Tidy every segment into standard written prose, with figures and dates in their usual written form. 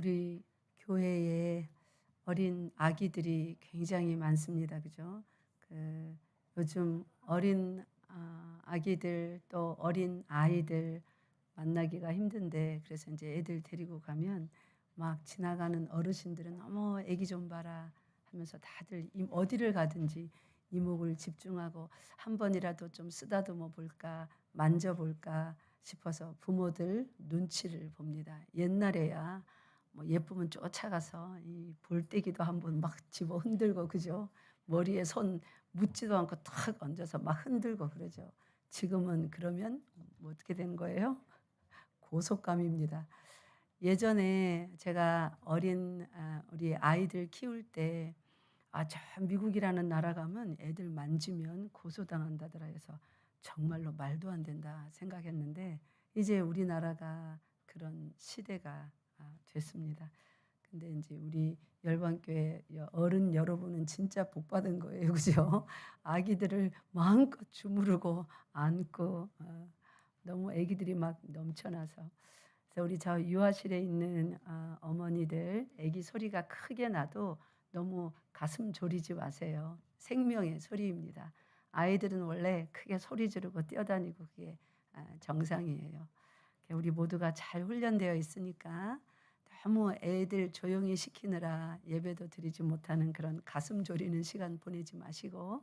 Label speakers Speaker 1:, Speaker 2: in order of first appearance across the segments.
Speaker 1: 우리 교회에 어린 아기들이 굉장히 많습니다. 그죠? 요즘 어린 아기들 또 어린 아이들 만나기가 힘든데, 그래서 이제 애들 데리고 가면 막 지나가는 어르신들은 어머 애기 좀 봐라 하면서 다들 어디를 가든지 이목을 집중하고 한 번이라도 좀 쓰다듬어 볼까 만져볼까 싶어서 부모들 눈치를 봅니다. 옛날에야 뭐 예쁘면 쫓아가서 이 볼때기도 한번 막 집어 흔들고, 그죠? 머리에 손 묻지도 않고 탁 얹어서 막 흔들고 그러죠. 지금은 그러면 뭐 어떻게 된 거예요? 고속감입니다. 예전에 제가 우리 아이들 키울 때 저 미국이라는 나라 가면 애들 만지면 고소당한다더라 해서 정말로 말도 안 된다 생각했는데, 이제 우리나라가 그런 시대가 됐습니다. 근데 이제 우리 열방교회 어른 여러분은 진짜 복 받은 거예요. 그죠? 아기들을 마음껏 주무르고 안고 너무 아기들이 막 넘쳐나서. 그래서 우리 저 유아실에 있는 어머니들 아기 소리가 크게 나도 너무 가슴 졸이지 마세요. 생명의 소리입니다. 아이들은 원래 크게 소리 지르고 뛰어다니고 그게 정상이에요. 우리 모두가 잘 훈련되어 있으니까 너무 애들 조용히 시키느라 예배도 드리지 못하는 그런 가슴 졸이는 시간 보내지 마시고,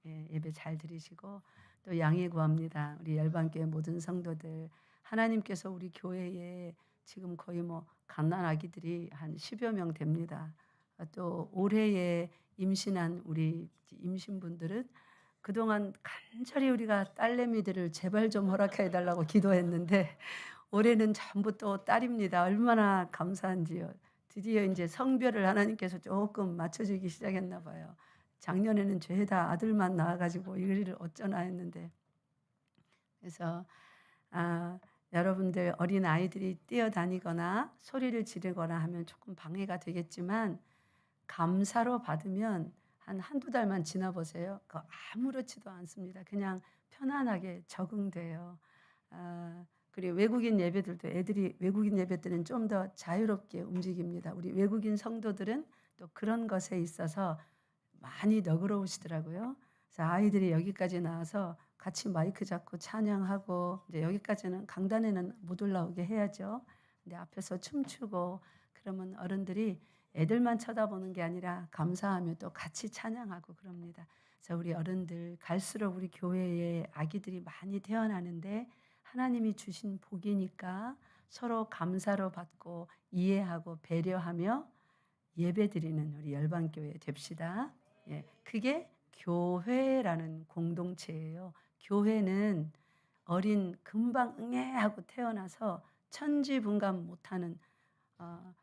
Speaker 1: 예배 잘 드리시고, 또 양해 구합니다. 우리 열방교회 모든 성도들, 하나님께서 우리 교회에 지금 거의 뭐 갓난 아기들이 한 10여 명 됩니다. 또 올해에 임신한 우리 임신분들은 그동안 간절히 우리가 딸내미들을 제발 좀 허락해 달라고 기도했는데 올해는 전부 또 딸입니다. 얼마나 감사한지요. 드디어 이제 성별을 하나님께서 조금 맞춰주기 시작했나 봐요. 작년에는 죄다 아들만 낳아가지고 이를 어쩌나 했는데, 그래서 여러분들 어린 아이들이 뛰어다니거나 소리를 지르거나 하면 조금 방해가 되겠지만, 감사로 받으면 한두 달만 지나보세요. 그거 아무렇지도 않습니다. 그냥 편안하게 적응돼요. 그리고 외국인 예배들도 애들이 외국인 예배 때는 좀 더 자유롭게 움직입니다. 우리 외국인 성도들은 또 그런 것에 있어서 많이 너그러우시더라고요. 그래서 아이들이 여기까지 나와서 같이 마이크 잡고 찬양하고, 이제 여기까지는 강단에는 못 올라오게 해야죠. 근데 앞에서 춤추고 그러면 어른들이 애들만 쳐다보는 게 아니라 감사하며 또 같이 찬양하고 그럽니다. 그래서 우리 어른들 갈수록 우리 교회에 아기들이 많이 태어나는데 하나님이 주신 복이니까 서로 감사로 받고 이해하고 배려하며 예배드리는 우리 열방교회 됩시다. 그게 교회라는 공동체예요. 교회는 어린 금방 응애하고 태어나서 천지분간 못하는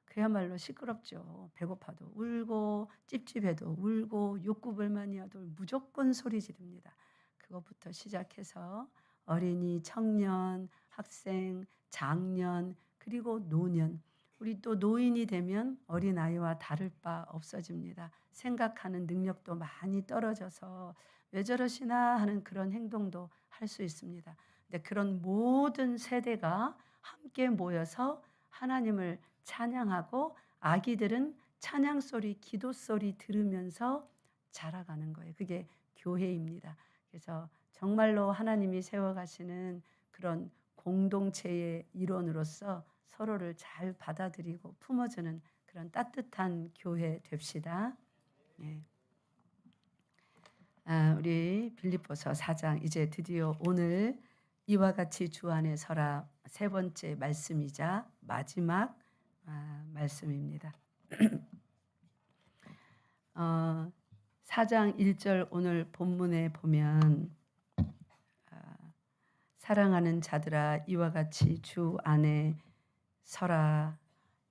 Speaker 1: 그야말로 시끄럽죠. 배고파도 울고 찝찝해도 울고 욕구불만이어도 무조건 소리 지릅니다. 그것부터 시작해서 어린이, 청년, 학생, 장년, 그리고 노년, 우리 또 노인이 되면 어린아이와 다를 바 없어집니다. 생각하는 능력도 많이 떨어져서 왜 저러시나 하는 그런 행동도 할 수 있습니다. 근데 그런 모든 세대가 함께 모여서 하나님을 찬양하고, 아기들은 찬양 소리, 기도 소리 들으면서 자라가는 거예요. 그게 교회입니다. 그래서 정말로 하나님이 세워가시는 그런 공동체의 일원으로서 서로를 잘 받아들이고 품어주는 그런 따뜻한 교회 됩시다. 네. 우리 빌립보서 4장, 이제 드디어 오늘 이와 같이 주 안에 서라 세 번째 말씀이자 마지막 말씀입니다. 4장 1절 오늘 본문에 보면 사랑하는 자들아 이와 같이 주 안에 서라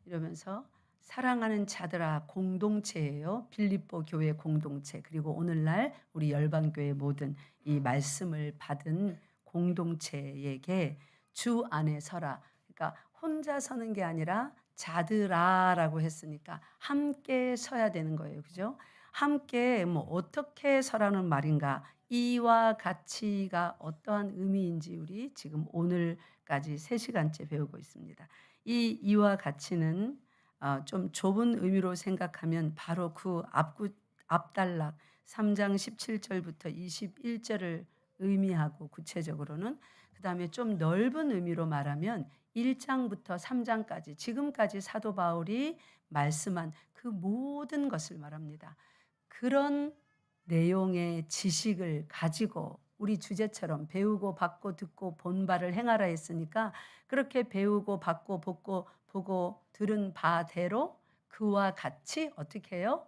Speaker 1: 이러면서, 사랑하는 자들아 공동체예요. 빌립보 교회 공동체, 그리고 오늘날 우리 열방교회 모든 이 말씀을 받은 공동체에게 주 안에 서라. 그러니까 혼자 서는 게 아니라 자들아라고 했으니까 함께 서야 되는 거예요. 그죠? 함께 뭐 어떻게 서라는 말인가, 이와 같이가 어떠한 의미인지 우리 지금 오늘까지 3시간째 배우고 있습니다. 이와 같이는 좀 좁은 의미로 생각하면 바로 그 앞단락 3장 17 절부터 21 절을 의미하고 구체적으로는 그다음에 좀 넓은 의미로 말하면 1 장부터 3 장까지 지금까지 사도 바울이 말씀한 그 모든 것을 말합니다. 그런 내용의 지식을 가지고 우리 주제처럼 배우고 받고 듣고 본 바를 행하라 했으니까 그렇게 배우고 받고 보고 들은 바대로 그와 같이 어떻게 해요?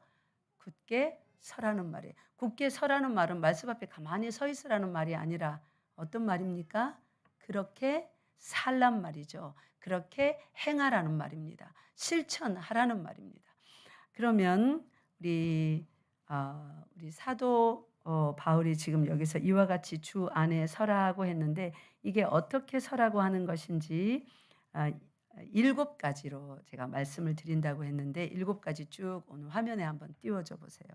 Speaker 1: 굳게 서라는 말이에요. 굳게 서라는 말은 말씀 앞에 가만히 서 있으라는 말이 아니라 어떤 말입니까? 그렇게 살란 말이죠. 그렇게 행하라는 말입니다. 실천하라는 말입니다. 그러면 우리 우리 사도 바울이 지금 여기서 이와 같이 주 안에 서라고 했는데 이게 어떻게 서라고 하는 것인지 7가지로 제가 말씀을 드린다고 했는데 7가지 쭉 오늘 화면에 한번 띄워줘 보세요.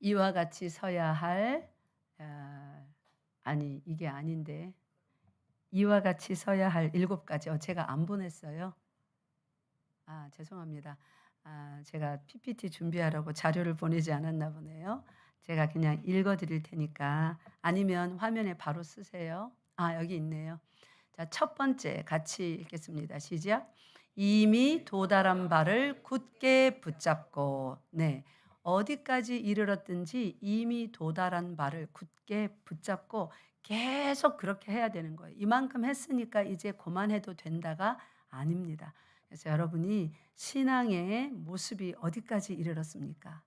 Speaker 1: 이와 같이 서야 할 아니 이게 아닌데 이와 같이 서야 할 7가지 제가 안 보냈어요. 죄송합니다. 제가 PPT 준비하라고 자료를 보내지 않았나 보네요. 제가 그냥 읽어 드릴 테니까 아니면 화면에 바로 쓰세요. 여기 있네요. 자, 첫 번째 같이 읽겠습니다. 시작. 이미 도달한 바를 굳게 붙잡고. 네. 어디까지 이르렀든지 이미 도달한 바를 굳게 붙잡고 계속 그렇게 해야 되는 거예요. 이만큼 했으니까 이제 그만해도 된다가 아닙니다. 그래서 여러분이 신앙의 모습이 어디까지 이르렀습니까?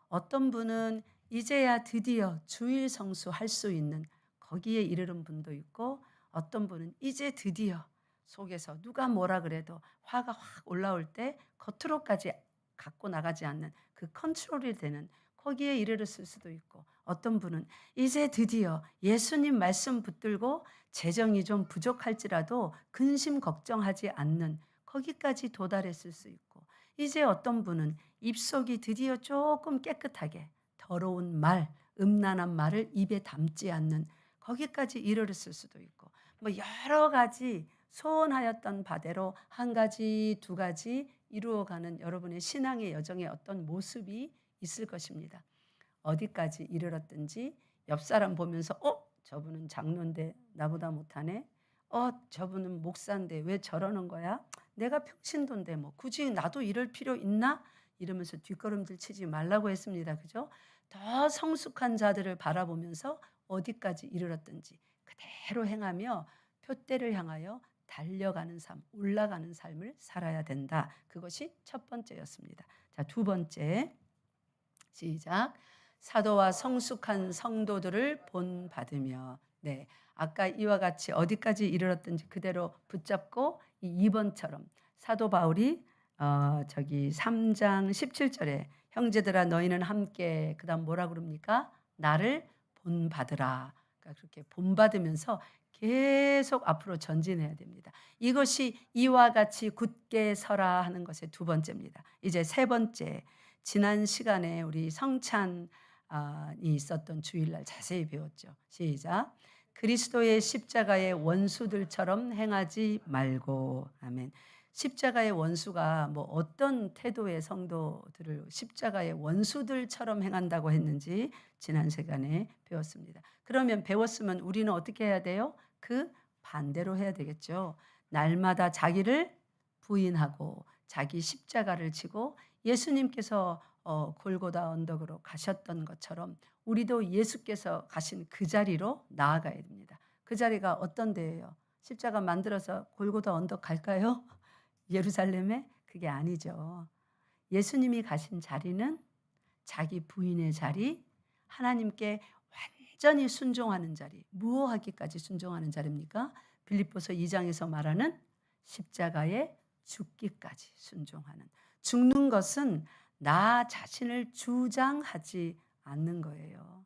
Speaker 1: 어떤 분은 이제야 드디어 주일 성수할 수 있는 거기에 이르는 분도 있고 어떤 분은 이제 드디어 속에서 누가 뭐라 그래도 화가 확 올라올 때 겉으로까지 갖고 나가지 않는 그 컨트롤이 되는 거기에 이르렀을 수도 있고 어떤 분은 이제 드디어 예수님 말씀 붙들고 재정이 좀 부족할지라도 근심 걱정하지 않는 거기까지 도달했을 수 있고 이제 어떤 분은 입속이 드디어 조금 깨끗하게 더러운 말, 음란한 말을 입에 담지 않는 거기까지 이르렀을 수도 있고 뭐 여러 가지 소원하였던 바대로 한 가지, 두 가지 이루어가는 여러분의 신앙의 여정의 어떤 모습이 있을 것입니다. 어디까지 이르렀든지 옆 사람 보면서 저분은 장로인데 나보다 못하네. 저분은 목사인데 왜 저러는 거야? 내가 평신도인데 뭐 굳이 나도 이럴 필요 있나? 이러면서 뒷걸음질 치지 말라고 했습니다. 그죠? 더 성숙한 자들을 바라보면서 어디까지 이르렀든지 그대로 행하며 표대를 향하여 달려가는 삶, 올라가는 삶을 살아야 된다. 그것이 첫 번째였습니다. 자, 두 번째. 시작. 사도와 성숙한 성도들을 본받으며. 네. 아까 이와 같이 어디까지 이르렀든지 그대로 붙잡고 이 2번처럼 사도 바울이 3장 17절에 형제들아 너희는 함께 그다음 뭐라 그럽니까? 나를 본받으라. 그러니까 그렇게 본받으면서 계속 앞으로 전진해야 됩니다. 이것이 이와 같이 굳게 서라 하는 것의 두 번째입니다. 이제 세 번째. 지난 시간에 우리 성찬이 있었던 주일날 자세히 배웠죠. 시작. 그리스도의 십자가의 원수들처럼 행하지 말고. 아멘. 십자가의 원수가 뭐 어떤 태도의 성도들을 십자가의 원수들처럼 행한다고 했는지 지난 시간에 배웠습니다. 그러면 배웠으면 우리는 어떻게 해야 돼요? 그 반대로 해야 되겠죠. 날마다 자기를 부인하고 자기 십자가를 지고 예수님께서 골고다 언덕으로 가셨던 것처럼 우리도 예수께서 가신 그 자리로 나아가야 됩니다. 그 자리가 어떤 데예요? 십자가 만들어서 골고다 언덕 갈까요? 예루살렘에? 그게 아니죠. 예수님이 가신 자리는 자기 부인의 자리, 하나님께 완전히 순종하는 자리, 무어하기까지 순종하는 자리입니까? 빌립보서 2장에서 말하는 십자가에 죽기까지 순종하는. 죽는 것은 나 자신을 주장하지 않는 거예요.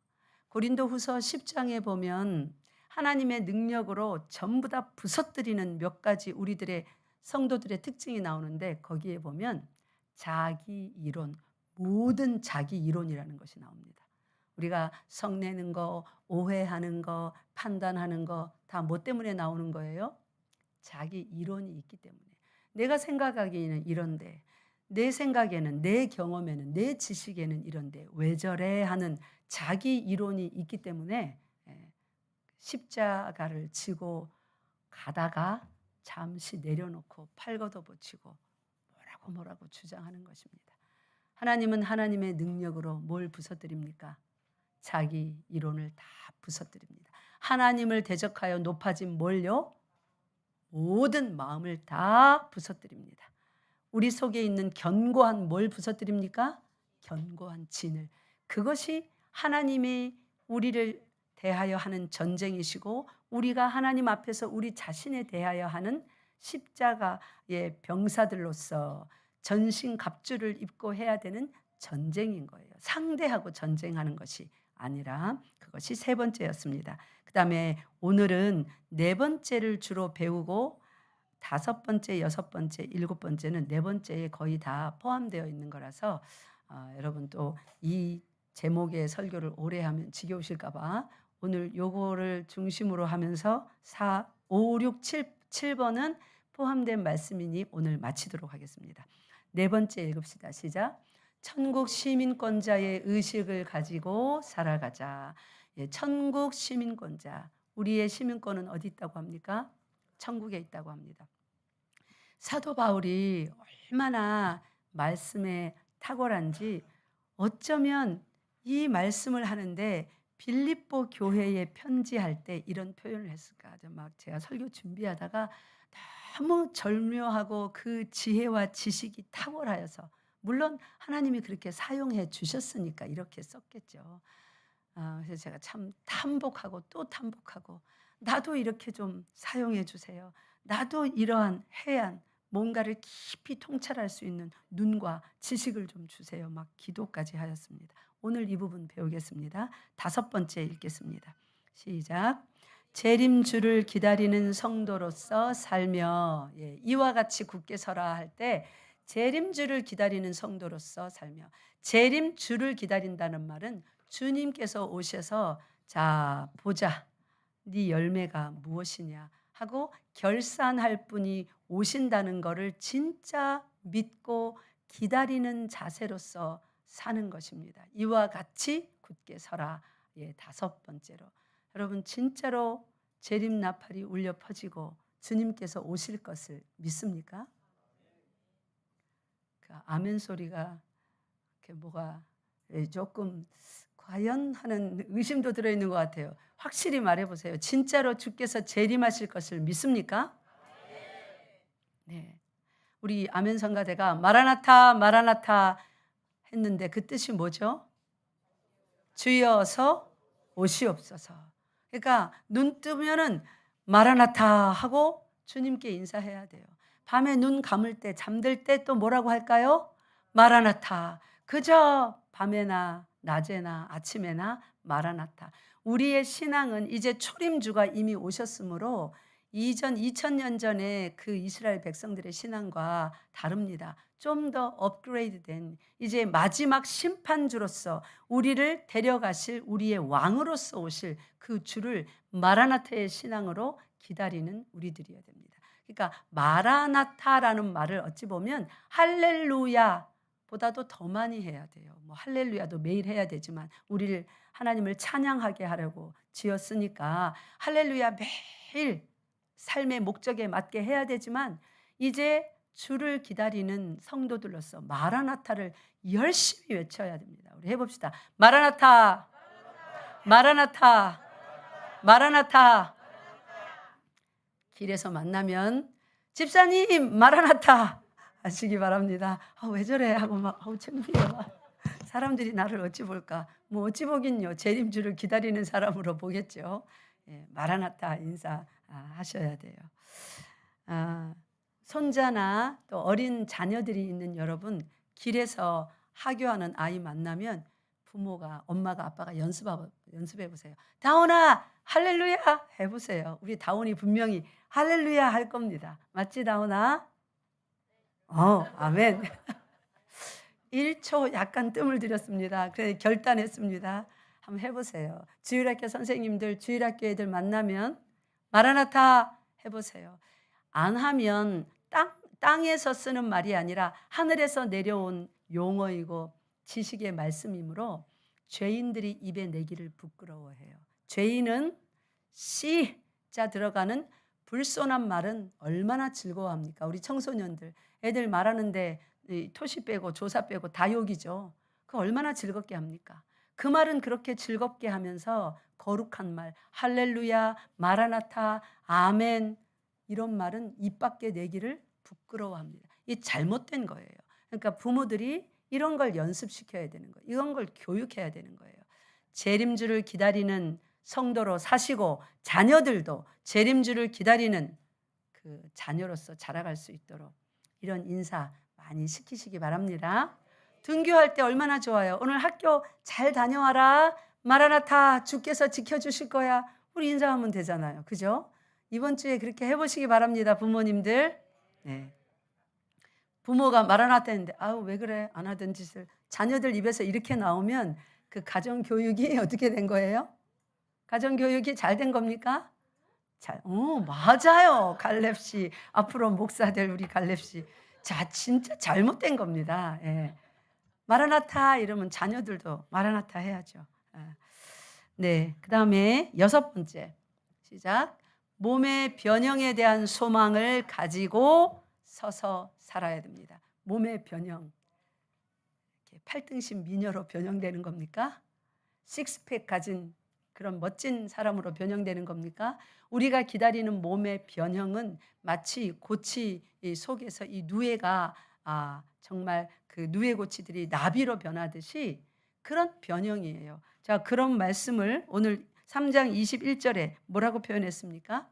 Speaker 1: 고린도후서 10장에 보면 하나님의 능력으로 전부 다 부서뜨리는 몇 가지 우리들의 성도들의 특징이 나오는데 거기에 보면 자기 이론, 모든 자기 이론이라는 것이 나옵니다. 우리가 성내는 거, 오해하는 거, 판단하는 거 다 뭐 때문에 나오는 거예요? 자기 이론이 있기 때문에. 내가 생각하기에는 이런데, 내 생각에는, 내 경험에는, 내 지식에는 이런데 왜 저래 하는 자기 이론이 있기 때문에 십자가를 지고 가다가 잠시 내려놓고 팔 걷어붙이고 뭐라고 주장하는 것입니다. 하나님은 하나님의 능력으로 뭘 부서뜨립니까? 자기 이론을 다 부서뜨립니다. 하나님을 대적하여 높아진 뭘요? 모든 마음을 다 부서뜨립니다. 우리 속에 있는 견고한 뭘 부서뜨립니까? 견고한 진을. 그것이 하나님이 우리를 대하여 하는 전쟁이시고 우리가 하나님 앞에서 우리 자신에 대하여 하는 십자가의 병사들로서 전신갑주를 입고 해야 되는 전쟁인 거예요. 상대하고 전쟁하는 것이 아니라 그것이 세 번째였습니다. 그 다음에 오늘은 네 번째를 주로 배우고 다섯 번째, 여섯 번째, 일곱 번째는 네 번째에 거의 다 포함되어 있는 거라서 여러분 또 이 제목의 설교를 오래 하면 지겨우실까 봐 오늘 요거를 중심으로 하면서 4, 5, 6, 7번은 포함된 말씀이니 오늘 마치도록 하겠습니다. 네 번째 읽읍시다. 시작. 천국 시민권자의 의식을 가지고 살아가자. 천국 시민권자. 우리의 시민권은 어디 있다고 합니까? 천국에 있다고 합니다. 사도 바울이 얼마나 말씀에 탁월한지 어쩌면 이 말씀을 하는데 빌립보 교회에 편지할 때 이런 표현을 했을까? 막 제가 설교 준비하다가 너무 절묘하고 그 지혜와 지식이 탁월하여서 물론 하나님이 그렇게 사용해 주셨으니까 이렇게 썼겠죠. 그래서 제가 참 탐복하고 또 탐복하고 나도 이렇게 좀 사용해 주세요. 나도 이러한 해안 뭔가를 깊이 통찰할 수 있는 눈과 지식을 좀 주세요. 막 기도까지 하였습니다. 오늘 이 부분 배우겠습니다. 다섯 번째 읽겠습니다. 시작. 재림주를 기다리는 성도로서 살며 이와 같이 굳게 서라 할 때 재림주를 기다리는 성도로서 살며 재림주를 기다린다는 말은 주님께서 오셔서 자 보자 네 열매가 무엇이냐 하고 결산할 분이 오신다는 것을 진짜 믿고 기다리는 자세로서 사는 것입니다. 이와 같이 굳게 서라. 다섯 번째로 여러분 진짜로 재림 나팔이 울려 퍼지고 주님께서 오실 것을 믿습니까? 그 아멘 소리가 뭐가 조금 과연 하는 의심도 들어있는 것 같아요. 확실히 말해보세요. 진짜로 주께서 재림하실 것을 믿습니까? 네. 우리 아멘 성가대가 마라나타 마라나타 했는데 그 뜻이 뭐죠? 주여 어서 오시옵소서. 그러니까 눈 뜨면은 마라나타 하고 주님께 인사해야 돼요. 밤에 눈 감을 때 잠들 때 또 뭐라고 할까요? 마라나타. 그저 밤에나 낮에나 아침에나 마라나타. 우리의 신앙은 이제 초림주가 이미 오셨으므로 이전 2000년 전에 그 이스라엘 백성들의 신앙과 다릅니다. 좀 더 업그레이드된 이제 마지막 심판주로서 우리를 데려가실 우리의 왕으로서 오실 그 주를 마라나타의 신앙으로 기다리는 우리들이어야 됩니다. 그러니까 마라나타라는 말을 어찌 보면 할렐루야 보다도 더 많이 해야 돼요. 뭐 할렐루야도 매일 해야 되지만 우리를 하나님을 찬양하게 하려고 지었으니까 할렐루야 매일 삶의 목적에 맞게 해야 되지만 이제 주를 기다리는 성도들로서 마라나타를 열심히 외쳐야 됩니다. 우리 해봅시다. 마라나타, 마라나타, 마라나타. 길에서 만나면 집사님 마라나타 하시기 바랍니다. 왜 저래 하고 막 창피해요. 사람들이 나를 어찌 볼까? 뭐 어찌 보긴요. 재림주를 기다리는 사람으로 보겠죠. 마라나타 인사 하셔야 돼요. 손자나 또 어린 자녀들이 있는 여러분 길에서 하교하는 아이 만나면 부모가 엄마가 아빠가 연습해 보세요. 다온아 할렐루야 해보세요. 우리 다온이 분명히 할렐루야 할 겁니다. 맞지 다온아? 아멘. 1초 약간 뜸을 들였습니다. 그래서 결단했습니다. 한번 해보세요. 주일학교 선생님들 주일학교 애들 만나면 마라나타 해보세요. 안 하면 땅에서 쓰는 말이 아니라 하늘에서 내려온 용어이고 지식의 말씀이므로 죄인들이 입에 내기를 부끄러워해요. 죄인은 씨자 들어가는 불손한 말은 얼마나 즐거워합니까? 우리 청소년들, 애들 말하는데 토시 빼고 조사 빼고 다 욕이죠. 그 얼마나 즐겁게 합니까? 그 말은 그렇게 즐겁게 하면서 거룩한 말, 할렐루야, 마라나타, 아멘 이런 말은 입 밖에 내기를 부끄러워합니다. 이 잘못된 거예요. 그러니까 부모들이 이런 걸 연습시켜야 되는 거예요. 이런 걸 교육해야 되는 거예요. 재림주를 기다리는 성도로 사시고 자녀들도 재림주를 기다리는 그 자녀로서 자라갈 수 있도록 이런 인사 많이 시키시기 바랍니다. 등교할 때 얼마나 좋아요. 오늘 학교 잘 다녀와라. 마라나타, 주께서 지켜주실 거야. 우리 인사하면 되잖아요. 그죠? 이번 주에 그렇게 해보시기 바랍니다. 부모님들. 네. 부모가 마라나타 했는데 아우 왜 그래 안 하던 짓을 자녀들 입에서 이렇게 나오면 그 가정교육이 어떻게 된 거예요? 가정교육이 잘 된 겁니까? 맞아요. 갈렙 씨. 앞으로 목사 될 우리 갈렙 씨. 자, 진짜 잘못된 겁니다. 예. 마라나타 이러면 자녀들도 마라나타 해야죠. 네. 그다음에 6번째. 시작. 몸의 변형에 대한 소망을 가지고 서서 살아야 됩니다. 몸의 변형. 이렇게 팔등신 미녀로 변형되는 겁니까? 식스팩 가진 그런 멋진 사람으로 변형되는 겁니까? 우리가 기다리는 몸의 변형은 마치 고치 속에서 이 누에가 정말 그 누에 고치들이 나비로 변하듯이 그런 변형이에요. 자, 그런 말씀을 오늘 3장 21절에 뭐라고 표현했습니까?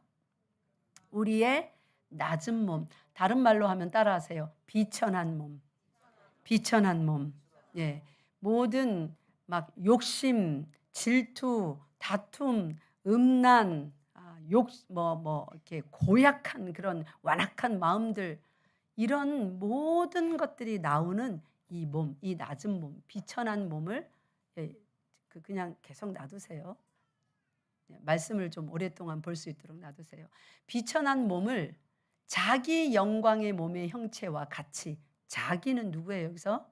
Speaker 1: 우리의 낮은 몸, 다른 말로 하면 따라하세요. 비천한 몸. 비천한 몸. 예. 모든 막 욕심, 질투, 다툼, 음란, 이렇게 고약한 그런 완악한 마음들 이런 모든 것들이 나오는 이 몸, 이 낮은 몸, 비천한 몸을 그냥 계속 놔두세요. 말씀을 좀 오랫동안 볼 수 있도록 놔두세요. 비천한 몸을 자기 영광의 몸의 형체와 같이 자기는 누구예요 여기서?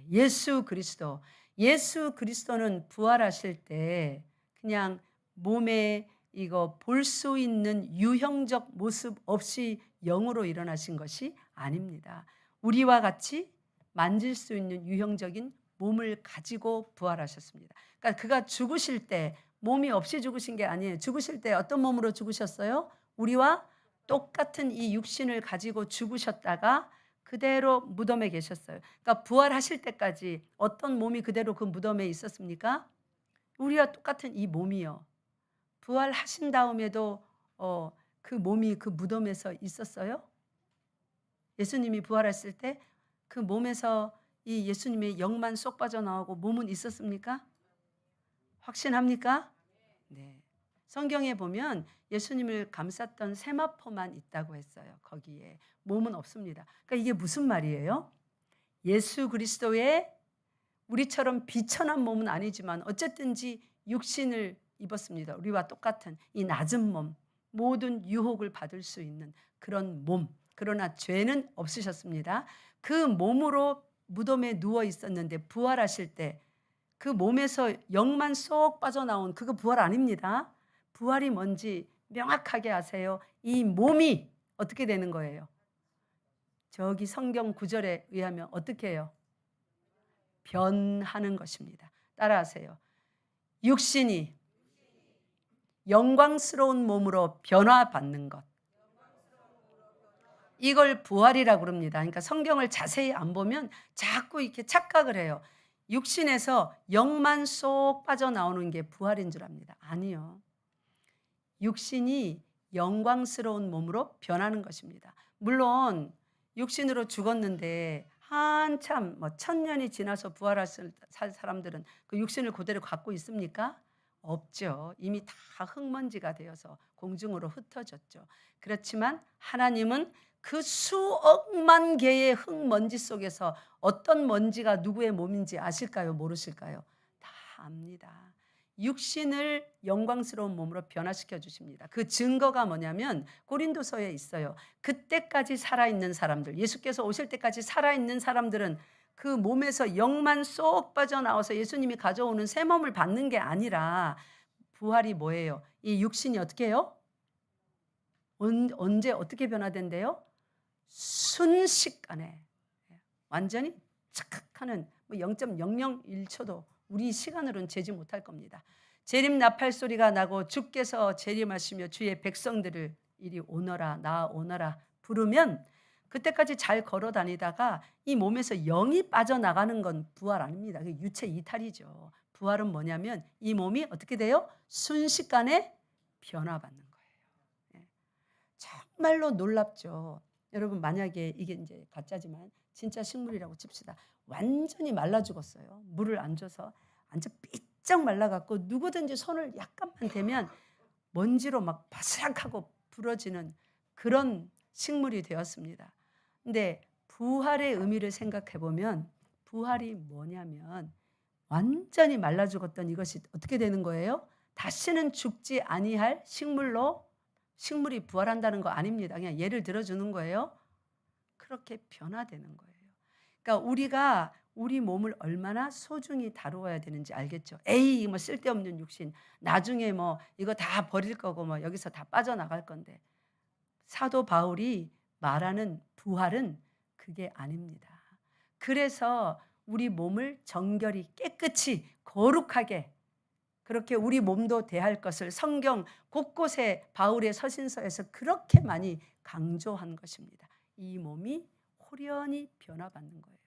Speaker 1: 예수 그리스도. 예수 그리스도는 부활하실 때 그냥 몸에 이거 볼 수 있는 유형적 모습 없이 영으로 일어나신 것이 아닙니다. 우리와 같이 만질 수 있는 유형적인 몸을 가지고 부활하셨습니다. 그러니까 그가 죽으실 때 몸이 없이 죽으신 게 아니에요. 죽으실 때 어떤 몸으로 죽으셨어요? 우리와 똑같은 이 육신을 가지고 죽으셨다가 그대로 무덤에 계셨어요. 그러니까 부활하실 때까지 어떤 몸이 그대로 그 무덤에 있었습니까? 우리와 똑같은 이 몸이요. 부활하신 다음에도 그 몸이 그 무덤에서 있었어요? 예수님이 부활했을 때 그 몸에서 이 예수님의 영만 쏙 빠져나오고 몸은 있었습니까? 확신합니까? 네. 성경에 보면 예수님을 감쌌던 세마포만 있다고 했어요. 거기에 몸은 없습니다. 그러니까 이게 무슨 말이에요? 예수 그리스도의 우리처럼 비천한 몸은 아니지만 어쨌든지 육신을 입었습니다. 우리와 똑같은 이 낮은 몸, 모든 유혹을 받을 수 있는 그런 몸. 그러나 죄는 없으셨습니다. 그 몸으로 무덤에 누워 있었는데 부활하실 때 그 몸에서 영만 쏙 빠져나온 그거 부활 아닙니다. 부활이 뭔지 명확하게 아세요. 이 몸이 어떻게 되는 거예요? 저기 성경 구절에 의하면 어떻게 해요? 변하는 것입니다. 따라하세요. 육신이 영광스러운 몸으로 변화받는 것. 이걸 부활이라고 그럽니다. 그러니까 성경을 자세히 안 보면 자꾸 이렇게 착각을 해요. 육신에서 영만 쏙 빠져나오는 게 부활인 줄 압니다. 아니요. 육신이 영광스러운 몸으로 변하는 것입니다. 물론 육신으로 죽었는데 한참 1000년이 지나서 부활할 사람들은 그 육신을 그대로 갖고 있습니까? 없죠. 이미 다 흙먼지가 되어서 공중으로 흩어졌죠. 그렇지만 하나님은 그 수억만 개의 흙먼지 속에서 어떤 먼지가 누구의 몸인지 아실까요? 모르실까요? 다 압니다. 육신을 영광스러운 몸으로 변화시켜 주십니다. 그 증거가 뭐냐면 고린도서에 있어요. 그때까지 살아있는 사람들, 예수께서 오실 때까지 살아있는 사람들은 그 몸에서 영만 쏙 빠져나와서 예수님이 가져오는 새 몸을 받는 게 아니라 부활이 뭐예요? 이 육신이 어떻게 해요? 언제 어떻게 변화된대요? 순식간에 완전히 착 하는 0.001초도 우리 시간으로는 재지 못할 겁니다. 재림 나팔 소리가 나고 주께서 재림하시며 주의 백성들을 이리 오너라 나 오너라 부르면 그때까지 잘 걸어 다니다가 이 몸에서 영이 빠져나가는 건 부활 아닙니다. 그게 유체 이탈이죠. 부활은 뭐냐면 이 몸이 어떻게 돼요? 순식간에 변화받는 거예요. 정말로 놀랍죠. 여러분 만약에 이게 이제 가짜지만 진짜 식물이라고 칩시다. 완전히 말라 죽었어요. 물을 안 줘서 완전 삐쩍 말라갖고 누구든지 손을 약간만 대면 먼지로 막 바스락하고 부러지는 그런 식물이 되었습니다. 근데 부활의 의미를 생각해 보면 부활이 뭐냐면 완전히 말라 죽었던 이것이 어떻게 되는 거예요? 다시는 죽지 아니할 식물로 식물이 부활한다는 거 아닙니다. 그냥 예를 들어주는 거예요. 그렇게 변화되는 거예요. 그러니까 우리가 우리 몸을 얼마나 소중히 다루어야 되는지 알겠죠? 에이, 뭐 쓸데없는 육신, 나중에 뭐 이거 다 버릴 거고 뭐 여기서 다 빠져나갈 건데. 사도 바울이 말하는 부활은 그게 아닙니다. 그래서 우리 몸을 정결히 깨끗이 거룩하게 그렇게 우리 몸도 대할 것을 성경 곳곳에 바울의 서신서에서 그렇게 많이 강조한 것입니다. 이 몸이 호련히 변화받는 거예요.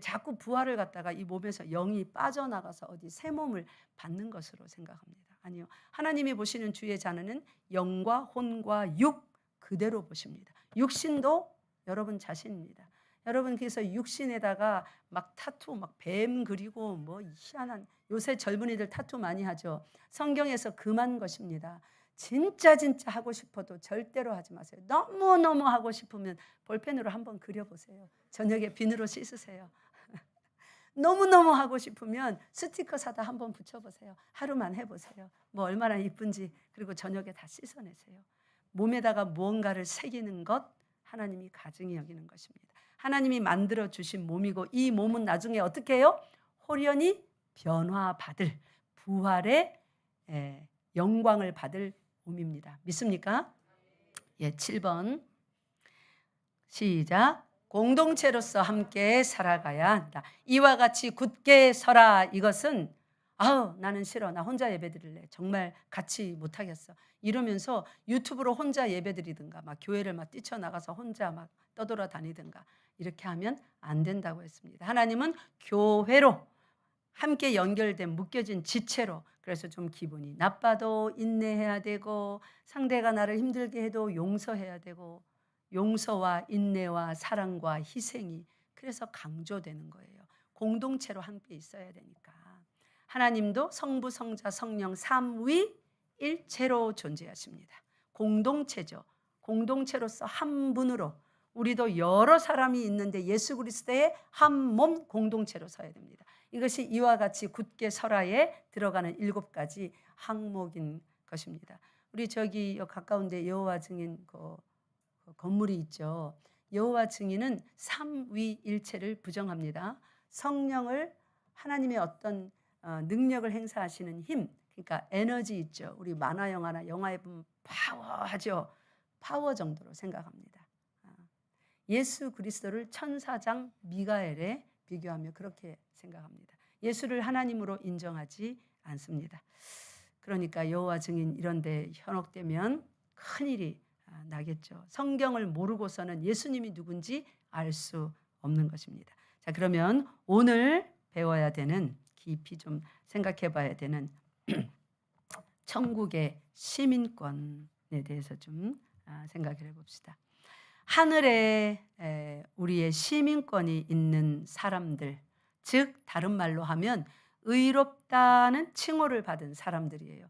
Speaker 1: 자꾸 부활을 갖다가 이 몸에서 영이 빠져나가서 어디 새 몸을 받는 것으로 생각합니다. 아니요. 하나님이 보시는 주의 자녀는 영과 혼과 육 그대로 보십니다. 육신도 여러분 자신입니다. 여러분 그래서 육신에다가 막 타투 막 뱀 그리고 뭐 희한한 요새 젊은이들 타투 많이 하죠. 성경에서 금한 것입니다. 진짜 하고 싶어도 절대로 하지 마세요. 너무너무 하고 싶으면 볼펜으로 한번 그려보세요. 저녁에 비누로 씻으세요. 너무너무 하고 싶으면 스티커 사다 한번 붙여보세요. 하루만 해보세요. 뭐 얼마나 이쁜지. 그리고 저녁에 다 씻어내세요. 몸에다가 무언가를 새기는 것 하나님이 가증히 여기는 것입니다. 하나님이 만들어 주신 몸이고 이 몸은 나중에 어떻게 해요? 호련히 변화받을 부활의 영광을 받을 몸입니다. 믿습니까? 예, 7번 시작. 공동체로서 함께 살아가야 한다. 이와 같이 굳게 서라. 이것은 나는 싫어. 나 혼자 예배드릴래. 정말 같이 못하겠어. 이러면서 유튜브로 혼자 예배드리든가 막 교회를 막 뛰쳐나가서 혼자 막 떠돌아다니든가 이렇게 하면 안 된다고 했습니다. 하나님은 교회로 함께 연결된 묶여진 지체로 그래서 좀 기분이 나빠도 인내해야 되고 상대가 나를 힘들게 해도 용서해야 되고 용서와 인내와 사랑과 희생이 그래서 강조되는 거예요. 공동체로 함께 있어야 되니까. 하나님도 성부, 성자, 성령 삼위일체로 존재하십니다. 공동체죠. 공동체로서 한 분으로 우리도 여러 사람이 있는데 예수 그리스도의 한 몸 공동체로 서야 됩니다. 이것이 이와 같이 굳게 설하에 들어가는 7가지 항목인 것입니다. 우리 저기 가까운 데 여호와 증인 건물이 있죠. 여호와 증인은 삼위일체를 부정합니다. 성령을 하나님의 어떤 능력을 행사하시는 힘, 그러니까 에너지 있죠. 우리 만화 영화나 영화에 보면 파워하죠. 파워 정도로 생각합니다. 예수 그리스도를 천사장 미가엘에 비교하며 그렇게 생각합니다. 예수를 하나님으로 인정하지 않습니다. 그러니까 여호와 증인 이런 데 현혹되면 큰일이 나겠죠. 성경을 모르고서는 예수님이 누군지 알 수 없는 것입니다. 자, 그러면 오늘 배워야 되는 깊이 좀 생각해 봐야 되는 천국의 시민권에 대해서 좀 생각을 해봅시다. 하늘에 우리의 시민권이 있는 사람들, 즉 다른 말로 하면 의롭다는 칭호를 받은 사람들이에요.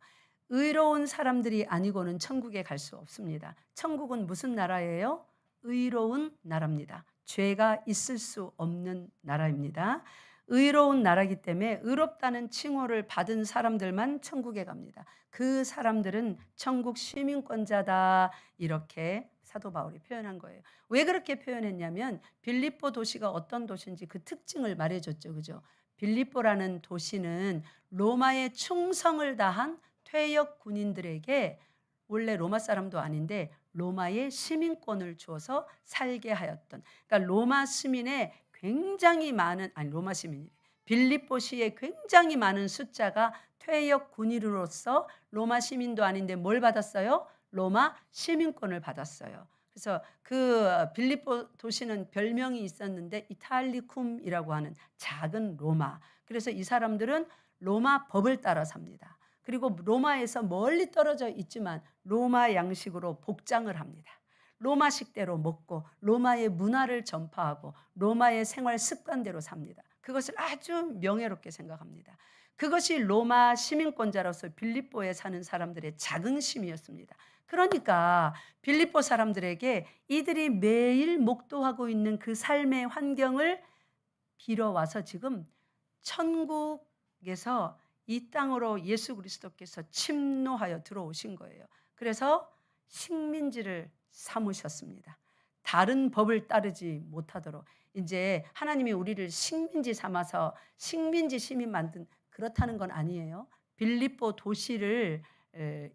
Speaker 1: 의로운 사람들이 아니고는 천국에 갈 수 없습니다. 천국은 무슨 나라예요? 의로운 나라입니다. 죄가 있을 수 없는 나라입니다. 의로운 나라이기 때문에 의롭다는 칭호를 받은 사람들만 천국에 갑니다. 그 사람들은 천국 시민권자다, 이렇게 사도 바울이 표현한 거예요. 왜 그렇게 표현했냐면 빌립보 도시가 어떤 도시인지 그 특징을 말해줬죠. 그죠? 빌립보라는 도시는 로마의 충성을 다한 퇴역 군인들에게, 원래 로마 사람도 아닌데 로마의 시민권을 주어서 살게 하였던, 그러니까 로마 시민의 굉장히 많은, 아니 로마 시민이, 빌립보시에 굉장히 많은 숫자가 퇴역 군인으로서 로마 시민도 아닌데 뭘 받았어요? 로마 시민권을 받았어요. 그래서 그 빌립보 도시는 별명이 있었는데 이탈리쿰이라고 하는 작은 로마. 그래서 이 사람들은 로마 법을 따라 삽니다. 그리고 로마에서 멀리 떨어져 있지만 로마 양식으로 복장을 합니다. 로마 식대로 먹고 로마의 문화를 전파하고 로마의 생활 습관대로 삽니다. 그것을 아주 명예롭게 생각합니다. 그것이 로마 시민권자로서 빌립보에 사는 사람들의 자긍심이었습니다. 그러니까 빌립보 사람들에게 이들이 매일 목도하고 있는 그 삶의 환경을 빌어와서 지금 천국에서 이 땅으로 예수 그리스도께서 침노하여 들어오신 거예요. 그래서 식민지를 삼으셨습니다. 다른 법을 따르지 못하도록. 이제 하나님이 우리를 식민지 삼아서 식민지 시민 만든, 그렇다는 건 아니에요. 빌립보 도시를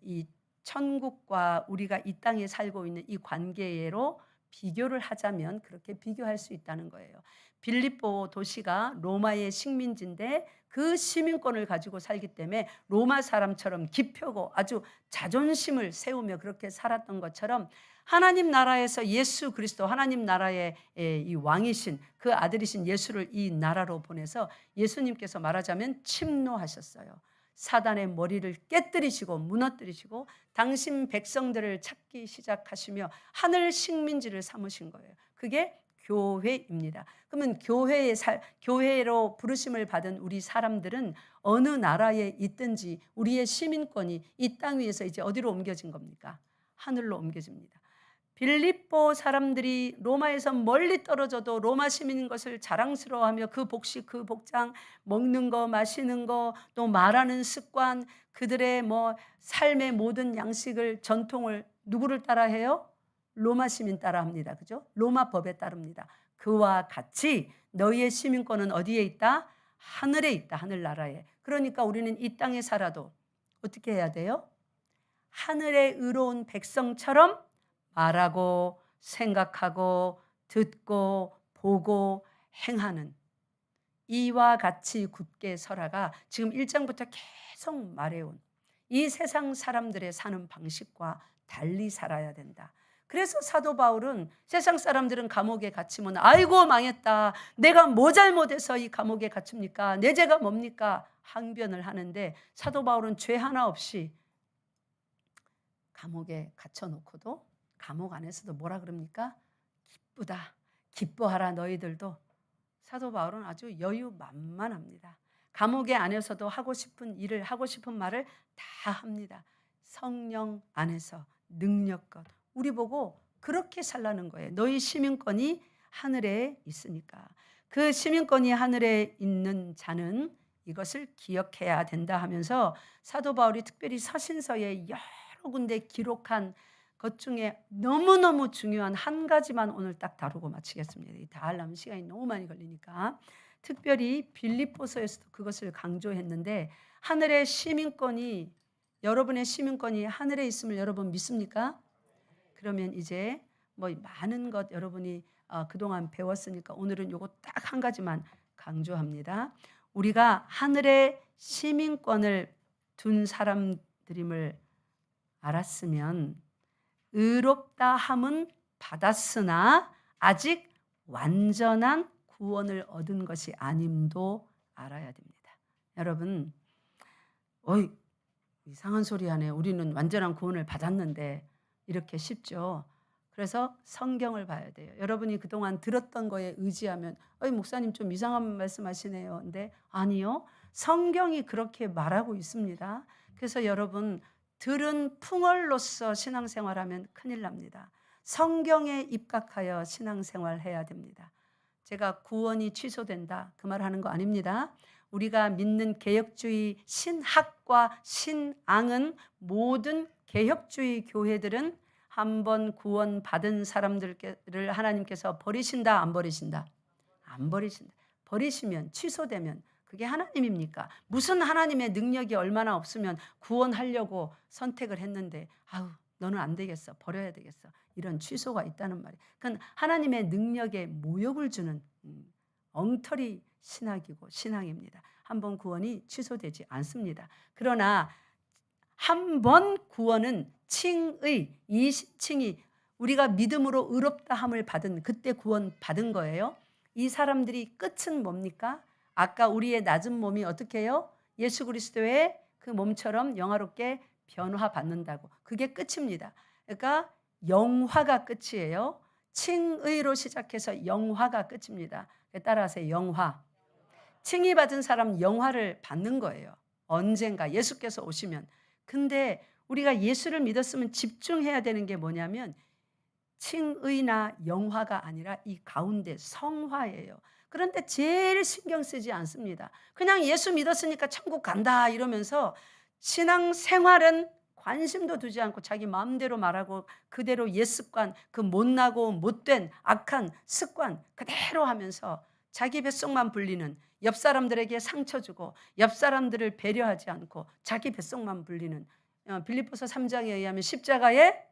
Speaker 1: 이 천국과 우리가 이 땅에 살고 있는 이 관계로 비교를 하자면 그렇게 비교할 수 있다는 거예요. 빌립보 도시가 로마의 식민지인데 그 시민권을 가지고 살기 때문에 로마 사람처럼 기표고 아주 자존심을 세우며 그렇게 살았던 것처럼 하나님 나라에서 예수 그리스도, 하나님 나라의 이 왕이신 그 아들이신 예수를 이 나라로 보내서 예수님께서 말하자면 침노하셨어요. 사단의 머리를 깨뜨리시고 무너뜨리시고 당신 백성들을 찾기 시작하시며 하늘 식민지를 삼으신 거예요. 그게 교회입니다. 그러면 교회로 부르심을 받은 우리 사람들은 어느 나라에 있든지 우리의 시민권이 이 땅 위에서 이제 어디로 옮겨진 겁니까? 하늘로 옮겨집니다. 빌립보 사람들이 로마에서 멀리 떨어져도 로마 시민인 것을 자랑스러워하며 그 복식, 그 복장, 먹는 거, 마시는 거, 또 말하는 습관, 그들의 삶의 모든 양식을, 전통을 누구를 따라해요? 로마 시민 따라합니다. 그죠? 로마 법에 따릅니다. 그와 같이 너희의 시민권은 어디에 있다? 하늘에 있다. 하늘나라에. 그러니까 우리는 이 땅에 살아도 어떻게 해야 돼요? 하늘의 의로운 백성처럼 말하고 생각하고 듣고 보고 행하는, 이와 같이 굳게 서라가 지금 1장부터 계속 말해온 이 세상 사람들의 사는 방식과 달리 살아야 된다. 그래서 사도 바울은 세상 사람들은 감옥에 갇히면 아이고 망했다, 내가 뭐 잘못해서 이 감옥에 갇힙니까, 내 죄가 뭡니까, 항변을 하는데 사도 바울은 죄 하나 없이 감옥에 갇혀놓고도 감옥 안에서도 뭐라 그럽니까? 기쁘다, 기뻐하라 너희들도. 사도 바울은 아주 여유만만합니다. 감옥의 안에서도 하고 싶은 일을, 하고 싶은 말을 다 합니다. 성령 안에서 능력껏. 우리 보고 그렇게 살라는 거예요. 너희 시민권이 하늘에 있으니까. 그 시민권이 하늘에 있는 자는 이것을 기억해야 된다 하면서 사도 바울이 특별히 서신서에 여러 군데 기록한 것 중에 너무너무 중요한 한 가지만 오늘 딱 다루고 마치겠습니다. 다 하려면 시간이 너무 많이 걸리니까. 특별히 빌립보서에서도 그것을 강조했는데, 하늘의 시민권이, 여러분의 시민권이 하늘에 있음을 여러분 믿습니까? 그러면 이제 많은 것 여러분이 그동안 배웠으니까 오늘은 요거 딱 한 가지만 강조합니다. 우리가 하늘의 시민권을 둔 사람들임을 알았으면 의롭다 함은 받았으나 아직 완전한 구원을 얻은 것이 아님도 알아야 됩니다. 여러분, 이상한 소리 하네. 우리는 완전한 구원을 받았는데, 이렇게 쉽죠. 그래서 성경을 봐야 돼요. 여러분이 그동안 들었던 거에 의지하면 목사님 좀 이상한 말씀하시네요. 근데 아니요. 성경이 그렇게 말하고 있습니다. 그래서 여러분, 들은 풍월로서 신앙생활하면 큰일 납니다. 성경에 입각하여 신앙생활해야 됩니다. 제가 구원이 취소된다 그 말 하는 거 아닙니다. 우리가 믿는 개혁주의 신학과 신앙은 모든 개혁주의 교회들은 한번 구원 받은 사람들을 하나님께서 버리신다 안 버리신다? 안 버리신다. 버리시면 취소되면 그게 하나님입니까? 무슨 하나님의 능력이 얼마나 없으면 구원하려고 선택을 했는데 아우 너는 안 되겠어. 버려야 되겠어. 이런 취소가 있다는 말이에요. 그건 하나님의 능력에 모욕을 주는 엉터리 신학이고 신앙입니다. 한번 구원이 취소되지 않습니다. 그러나 한 번 구원은 칭의, 이칭이 우리가 믿음으로 의롭다함을 받은 그때 구원 받은 거예요. 이 사람들이 끝은 뭡니까? 아까 우리의 낮은 몸이 어떻게 해요? 예수 그리스도의 그 몸처럼 영화롭게 변화받는다고. 그게 끝입니다. 그러니까 영화가 끝이에요. 칭의로 시작해서 영화가 끝입니다. 따라하세요. 영화. 칭의 받은 사람 영화를 받는 거예요. 언젠가 예수께서 오시면. 근데 우리가 예수를 믿었으면 집중해야 되는 게 뭐냐면 칭의나 영화가 아니라 이 가운데 성화예요. 그런데 제일 신경 쓰지 않습니다. 그냥 예수 믿었으니까 천국 간다 이러면서 신앙 생활은 관심도 두지 않고 자기 마음대로 말하고 그대로 옛습관, 그 못나고 못된 악한 습관 그대로 하면서 자기 뱃속만 불리는, 옆 사람들에게 상처 주고 옆 사람들을 배려하지 않고 자기 뱃속만 불리는, 빌립보서 3장에 의하면 십자가의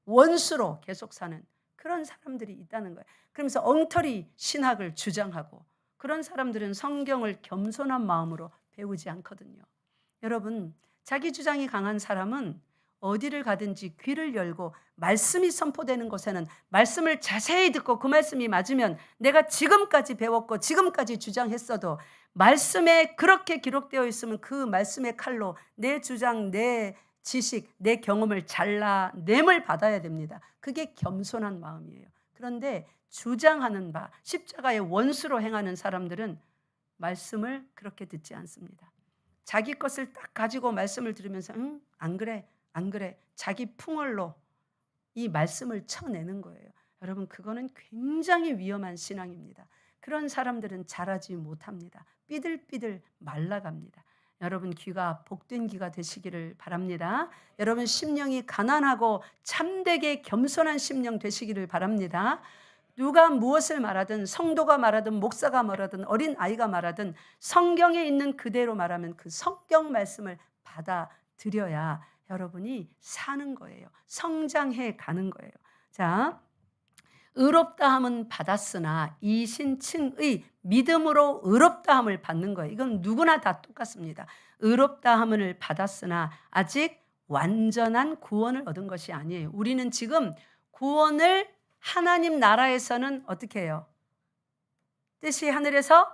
Speaker 1: 원수로 계속 사는 그런 사람들이 있다는 거예요. 그러면서 엉터리 신학을 주장하고 그런 사람들은 성경을 겸손한 마음으로 배우지 않거든요. 여러분, 자기 주장이 강한 사람은 어디를 가든지 귀를 열고 말씀이 선포되는 곳에는 말씀을 자세히 듣고 그 말씀이 맞으면 내가 지금까지 배웠고 지금까지 주장했어도 말씀에 그렇게 기록되어 있으면 그 말씀의 칼로 내 주장, 내 지식, 내 경험을 잘라냄을 받아야 됩니다. 그게 겸손한 마음이에요. 그런데 주장하는 바, 십자가의 원수로 행하는 사람들은 말씀을 그렇게 듣지 않습니다. 자기 것을 딱 가지고 말씀을 들으면서 안 그래, 안 그래. 자기 풍월로 이 말씀을 쳐내는 거예요. 여러분 그거는 굉장히 위험한 신앙입니다. 그런 사람들은 자라지 못합니다. 삐들삐들 말라갑니다. 여러분 귀가 복된 귀가 되시기를 바랍니다. 여러분 심령이 가난하고 참되게 겸손한 심령 되시기를 바랍니다. 누가 무엇을 말하든 성도가 말하든 목사가 말하든 어린 아이가 말하든 성경에 있는 그대로 말하면 그 성경 말씀을 받아들여야 여러분이 사는 거예요. 성장해 가는 거예요. 자, 의롭다함은 받았으나 이신칭의 믿음으로 의롭다함을 받는 거예요. 이건 누구나 다 똑같습니다. 의롭다함을 받았으나 아직 완전한 구원을 얻은 것이 아니에요. 우리는 지금 구원을 하나님 나라에서는 어떻게 해요? 뜻이 하늘에서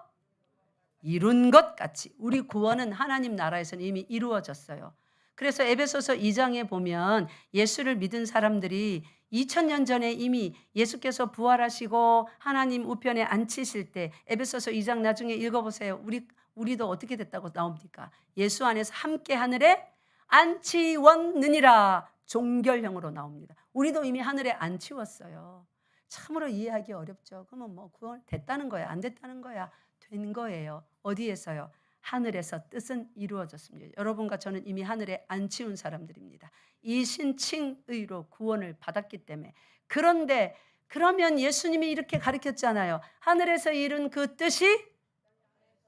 Speaker 1: 이룬 것 같이 우리 구원은 하나님 나라에서는 이미 이루어졌어요. 그래서 에베소서 2장에 보면 예수를 믿은 사람들이 2000년 전에 이미 예수께서 부활하시고 하나님 우편에 앉히실 때 에베소서 2장 나중에 읽어보세요. 우리도 어떻게 됐다고 나옵니까? 예수 안에서 함께 하늘에 앉히웠느니라 종결형으로 나옵니다. 우리도 이미 하늘에 앉히웠어요. 참으로 이해하기 어렵죠. 그러면 뭐 그걸 됐다는 거야? 안 됐다는 거야? 된 거예요. 어디에서요? 하늘에서 뜻은 이루어졌습니다. 여러분과 저는 이미 하늘에 앉히운 사람들입니다. 이신칭의로 구원을 받았기 때문에. 그런데 그러면 예수님이 이렇게 가르쳤잖아요. 하늘에서 이룬 그 뜻이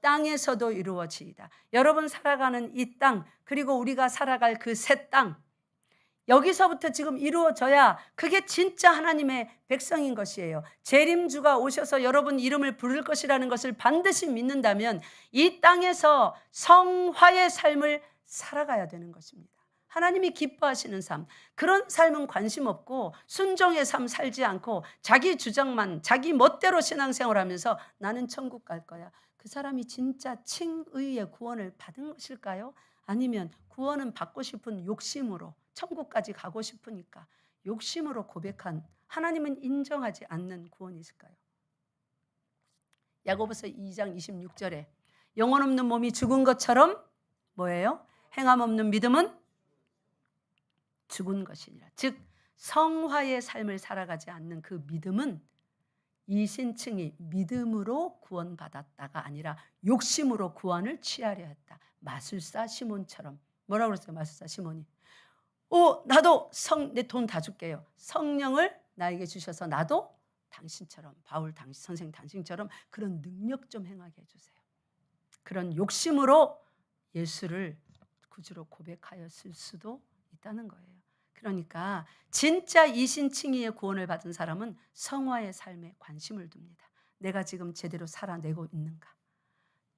Speaker 1: 땅에서도 이루어지이다. 여러분 살아가는 이 땅 그리고 우리가 살아갈 그 새 땅 여기서부터 지금 이루어져야 그게 진짜 하나님의 백성인 것이에요. 재림주가 오셔서 여러분 이름을 부를 것이라는 것을 반드시 믿는다면 이 땅에서 성화의 삶을 살아가야 되는 것입니다. 하나님이 기뻐하시는 삶, 그런 삶은 관심 없고 순종의 삶 살지 않고 자기 주장만 자기 멋대로 신앙생활하면서 나는 천국 갈 거야. 그 사람이 진짜 칭의의 구원을 받은 것일까요? 아니면 구원은 받고 싶은 욕심으로 천국까지 가고 싶으니까 욕심으로 고백한 하나님은 인정하지 않는 구원이 있을까요? 야고보서 2장 26절에 영혼 없는 몸이 죽은 것처럼 뭐예요? 행함 없는 믿음은 죽은 것이니라. 즉 성화의 삶을 살아가지 않는 그 믿음은 이신층이 믿음으로 구원받았다가 아니라 욕심으로 구원을 취하려 했다. 마술사 시몬처럼. 뭐라고 그랬어요? 마술사 시몬이. 나도 내 돈 다 줄게요. 성령을 나에게 주셔서 나도 당신처럼, 바울 선생 당신처럼 그런 능력 좀 행하게 해주세요. 그런 욕심으로 예수를 구주로 고백하였을 수도 있다는 거예요. 그러니까 진짜 이신칭의의 구원을 받은 사람은 성화의 삶에 관심을 둡니다. 내가 지금 제대로 살아내고 있는가?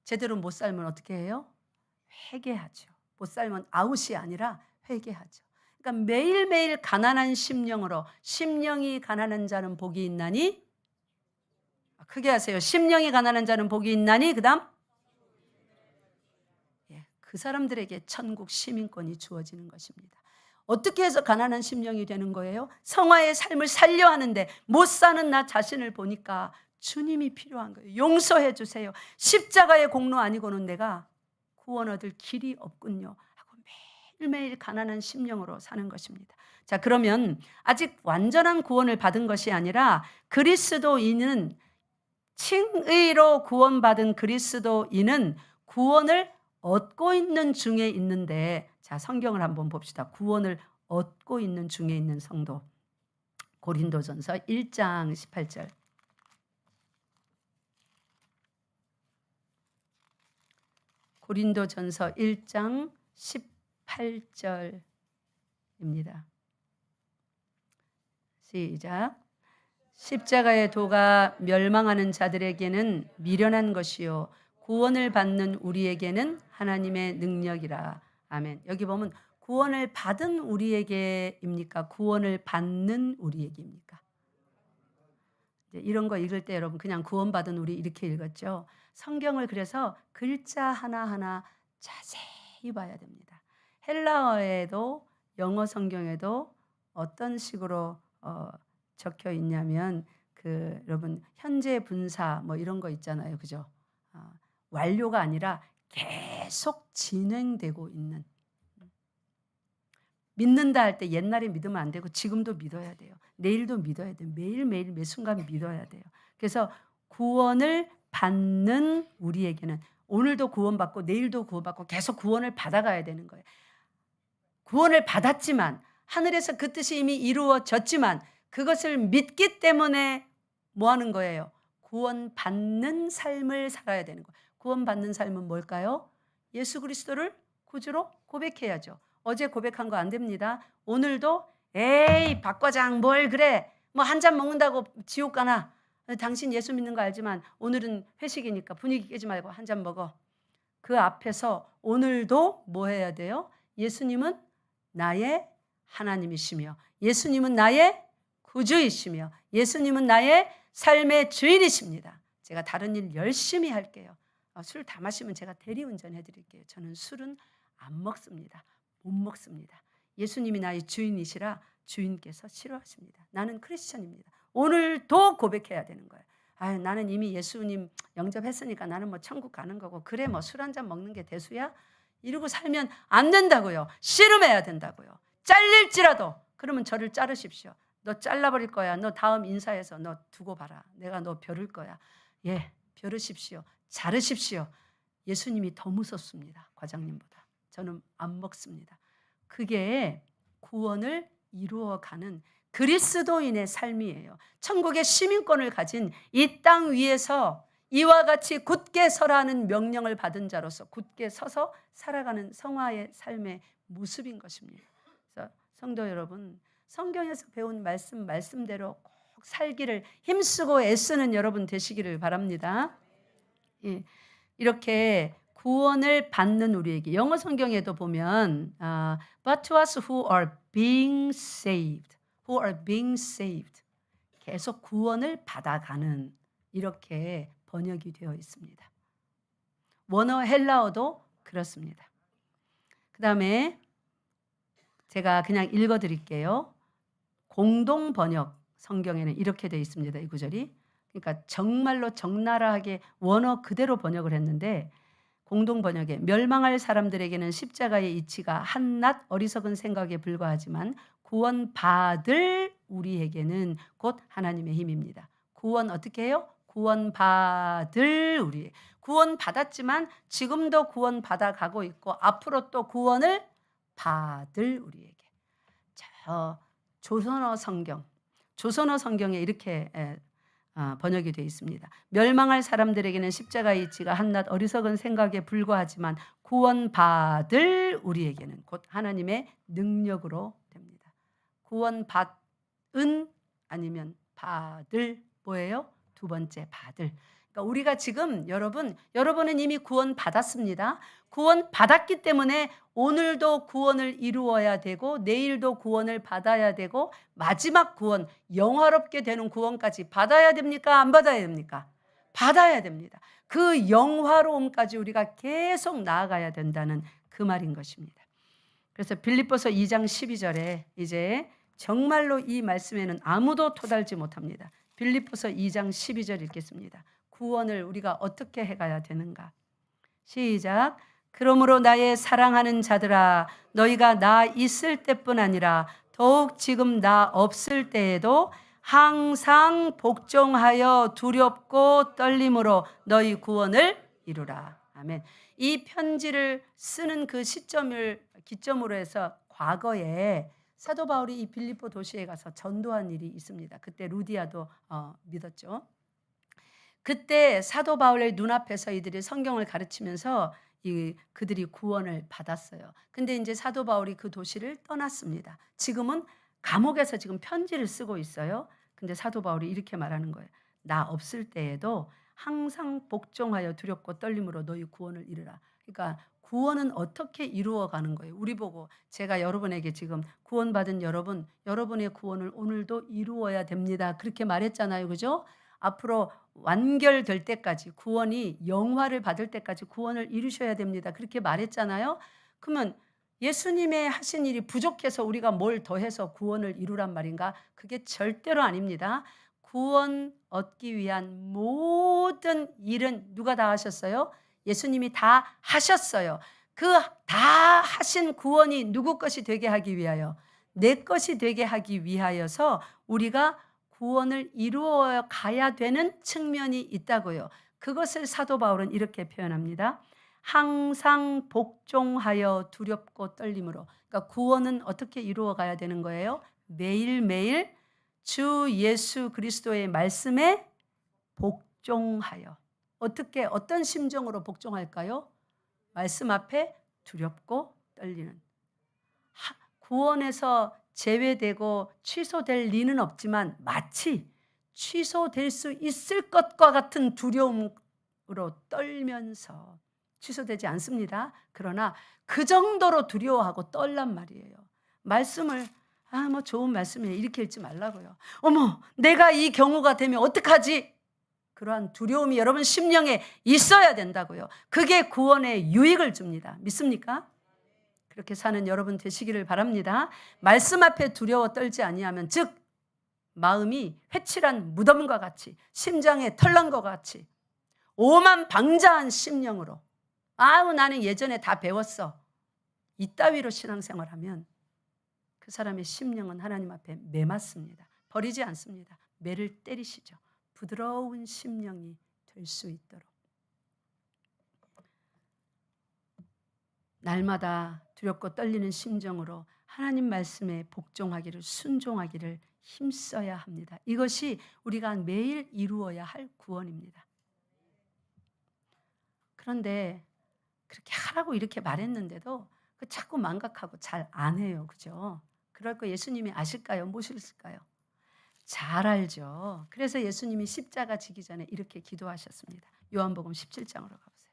Speaker 1: 제대로 못 살면 어떻게 해요? 회개하죠. 못 살면 아웃이 아니라 회개하죠. 그러니까 매일매일 가난한 심령으로, 심령이 가난한 자는 복이 있나니, 크게 하세요. 심령이 가난한 자는 복이 있나니, 그 다음 그 사람들에게 천국 시민권이 주어지는 것입니다. 어떻게 해서 가난한 심령이 되는 거예요? 성화의 삶을 살려 하는데 못 사는 나 자신을 보니까 주님이 필요한 거예요. 용서해 주세요. 십자가의 공로 아니고는 내가 구원 얻을 길이 없군요 하고 매일매일 가난한 심령으로 사는 것입니다. 자, 그러면 아직 완전한 구원을 받은 것이 아니라 그리스도인은, 칭의로 구원받은 그리스도인은 구원을 얻고 있는 중에 있는데, 자, 성경을 한번 봅시다. 구원을 얻고 있는 중에 있는 성도. 고린도전서 1장 18절. 고린도전서 1장 18절입니다. 시작. 십자가의 도가 멸망하는 자들에게는 미련한 것이요 구원을 받는 우리에게는 하나님의 능력이라. 아멘. 여기 보면 구원을 받은 우리에게입니까? 구원을 받는 우리에게입니까? 이런 거 읽을 때 여러분 그냥 구원받은 우리 이렇게 읽었죠. 성경을 그래서 글자 하나하나 자세히 봐야 됩니다. 헬라어에도 영어 성경에도 어떤 식으로 적혀 있냐면 여러분 현재 분사 뭐 이런 거 있잖아요. 그죠? 완료가 아니라 계속 진행되고 있는. 믿는다 할 때 옛날에 믿으면 안 되고 지금도 믿어야 돼요. 내일도 믿어야 돼요. 매일매일 매 순간 믿어야 돼요. 그래서 구원을 받는 우리에게는 오늘도 구원받고 내일도 구원받고 계속 구원을 받아가야 되는 거예요. 구원을 받았지만 하늘에서 그 뜻이 이미 이루어졌지만 그것을 믿기 때문에 뭐 하는 거예요? 구원받는 삶을 살아야 되는 거예요. 구원받는 삶은 뭘까요? 예수 그리스도를 구주로 고백해야죠. 어제 고백한 거 안 됩니다. 오늘도 에이 박 과장 뭘 그래? 뭐 한 잔 먹는다고 지옥 가나? 당신 예수 믿는 거 알지만 오늘은 회식이니까 분위기 깨지 말고 한 잔 먹어. 그 앞에서 오늘도 뭐 해야 돼요? 예수님은 나의 하나님이시며 예수님은 나의 구주이시며 예수님은 나의 삶의 주인이십니다. 제가 다른 일 열심히 할게요. 술 다 마시면 제가 대리운전 해드릴게요. 저는 술은 안 먹습니다. 못 먹습니다. 예수님이 나의 주인이시라 주인께서 싫어하십니다. 나는 크리스천입니다. 오늘도 고백해야 되는 거예요. 나는 이미 예수님 영접했으니까 나는 뭐 천국 가는 거고 그래 뭐 술 한 잔 먹는 게 대수야? 이러고 살면 안 된다고요. 씨름해야 된다고요. 잘릴지라도 그러면 저를 자르십시오. 너 잘라버릴 거야. 너 다음 인사에서 너 두고 봐라. 내가 너 벼를 거야. 예, 벼르십시오. 자르십시오. 예수님이 더 무섭습니다. 과장님보다. 저는 안 먹습니다. 그게 구원을 이루어가는 그리스도인의 삶이에요. 천국의 시민권을 가진 이 땅 위에서 이와 같이 굳게 서라는 명령을 받은 자로서 굳게 서서 살아가는 성화의 삶의 모습인 것입니다. 그래서 성도 여러분, 성경에서 배운 말씀대로 꼭 살기를 힘쓰고 애쓰는 여러분 되시기를 바랍니다. 예, 이렇게 구원을 받는 우리에게 영어 성경에도 보면 But to us who are being saved, who are being saved, 계속 구원을 받아가는 이렇게 번역이 되어 있습니다. 원어 헬라어도 그렇습니다. 그 다음에 제가 그냥 읽어드릴게요. 공동 번역 성경에는 이렇게 되어 있습니다. 이 구절이. 그러니까 정말로 적나라하게 원어 그대로 번역을 했는데 공동 번역에 멸망할 사람들에게는 십자가의 이치가 한낱 어리석은 생각에 불과하지만 구원받을 우리에게는 곧 하나님의 힘입니다. 구원 어떻게 해요? 구원받을 우리. 구원받았지만 지금도 구원받아가고 있고 앞으로 또 구원을 받을 우리에게. 저 조선어 성경에 이렇게 번역이 되어 있습니다. 멸망할 사람들에게는 십자가의 이치가 한낱 어리석은 생각에 불과하지만 구원받을 우리에게는 곧 하나님의 능력으로 됩니다. 구원받은 아니면 받을 뭐예요? 두 번째 받을. 그러니까 우리가 지금 여러분은 이미 구원받았습니다. 구원받았기 때문에 오늘도 구원을 이루어야 되고 내일도 구원을 받아야 되고 마지막 구원, 영화롭게 되는 구원까지 받아야 됩니까? 안 받아야 됩니까? 받아야 됩니다. 그 영화로움까지 우리가 계속 나아가야 된다는 그 말인 것입니다. 그래서 빌립보서 2장 12절에 이제 정말로 이 말씀에는 아무도 토달지 못합니다. 빌립보서 2장 12절 읽겠습니다. 구원을 우리가 어떻게 해가야 되는가? 시작. 그러므로 나의 사랑하는 자들아 너희가 나 있을 때뿐 아니라 더욱 지금 나 없을 때에도 항상 복종하여 두렵고 떨림으로 너희 구원을 이루라. 아멘. 이 편지를 쓰는 그 시점을 기점으로 해서 과거에 사도 바울이 이 빌립보 도시에 가서 전도한 일이 있습니다. 그때 루디아도 믿었죠. 그때 사도 바울의 눈앞에서 이들이 성경을 가르치면서 그들이 구원을 받았어요. 근데 이제 사도 바울이 그 도시를 떠났습니다. 지금은 감옥에서 지금 편지를 쓰고 있어요. 근데 사도 바울이 이렇게 말하는 거예요. 나 없을 때에도 항상 복종하여 두렵고 떨림으로 너희 구원을 이루라. 그러니까 구원은 어떻게 이루어가는 거예요? 우리 보고 제가 여러분에게 지금 구원받은 여러분의 구원을 오늘도 이루어야 됩니다. 그렇게 말했잖아요. 그죠? 앞으로 완결될 때까지 구원이 영화를 받을 때까지 구원을 이루셔야 됩니다. 그렇게 말했잖아요. 그러면 예수님의 하신 일이 부족해서 우리가 뭘 더해서 구원을 이루란 말인가? 그게 절대로 아닙니다. 구원 얻기 위한 모든 일은 누가 다 하셨어요? 예수님이 다 하셨어요. 그 다 하신 구원이 누구 것이 되게 하기 위하여? 내 것이 되게 하기 위하여서 우리가 구원을 이루어 가야 되는 측면이 있다고요. 그것을 사도 바울은 이렇게 표현합니다. 항상 복종하여 두렵고 떨림으로. 그러니까 구원은 어떻게 이루어 가야 되는 거예요? 매일매일 주 예수 그리스도의 말씀에 복종하여. 어떻게 어떤 심정으로 복종할까요? 말씀 앞에 두렵고 떨리는. 구원에서 제외되고 취소될 리는 없지만 마치 취소될 수 있을 것과 같은 두려움으로 떨면서 취소되지 않습니다. 그러나 그 정도로 두려워하고 떨란 말이에요. 말씀을 뭐 좋은 말씀이에요. 이렇게 읽지 말라고요. 어머, 내가 이 경우가 되면 어떡하지? 그러한 두려움이 여러분 심령에 있어야 된다고요. 그게 구원의 유익을 줍니다. 믿습니까? 그렇게 사는 여러분 되시기를 바랍니다. 말씀 앞에 두려워 떨지 아니하면 즉 마음이 회칠한 무덤과 같이 심장에 털난 것 같이 오만방자한 심령으로 나는 예전에 다 배웠어. 이따위로 신앙생활하면 그 사람의 심령은 하나님 앞에 매맞습니다. 버리지 않습니다. 매를 때리시죠. 부드러운 심령이 될 수 있도록 날마다 두렵고 떨리는 심정으로 하나님 말씀에 복종하기를 순종하기를 힘써야 합니다. 이것이 우리가 매일 이루어야 할 구원입니다. 그런데 그렇게 하라고 이렇게 말했는데도 자꾸 망각하고 잘 안 해요. 그죠? 그럴 거 예수님이 아실까요? 모실까요? 잘 알죠. 그래서 예수님이 십자가 지기 전에 이렇게 기도하셨습니다. 요한복음 17장으로 가보세요.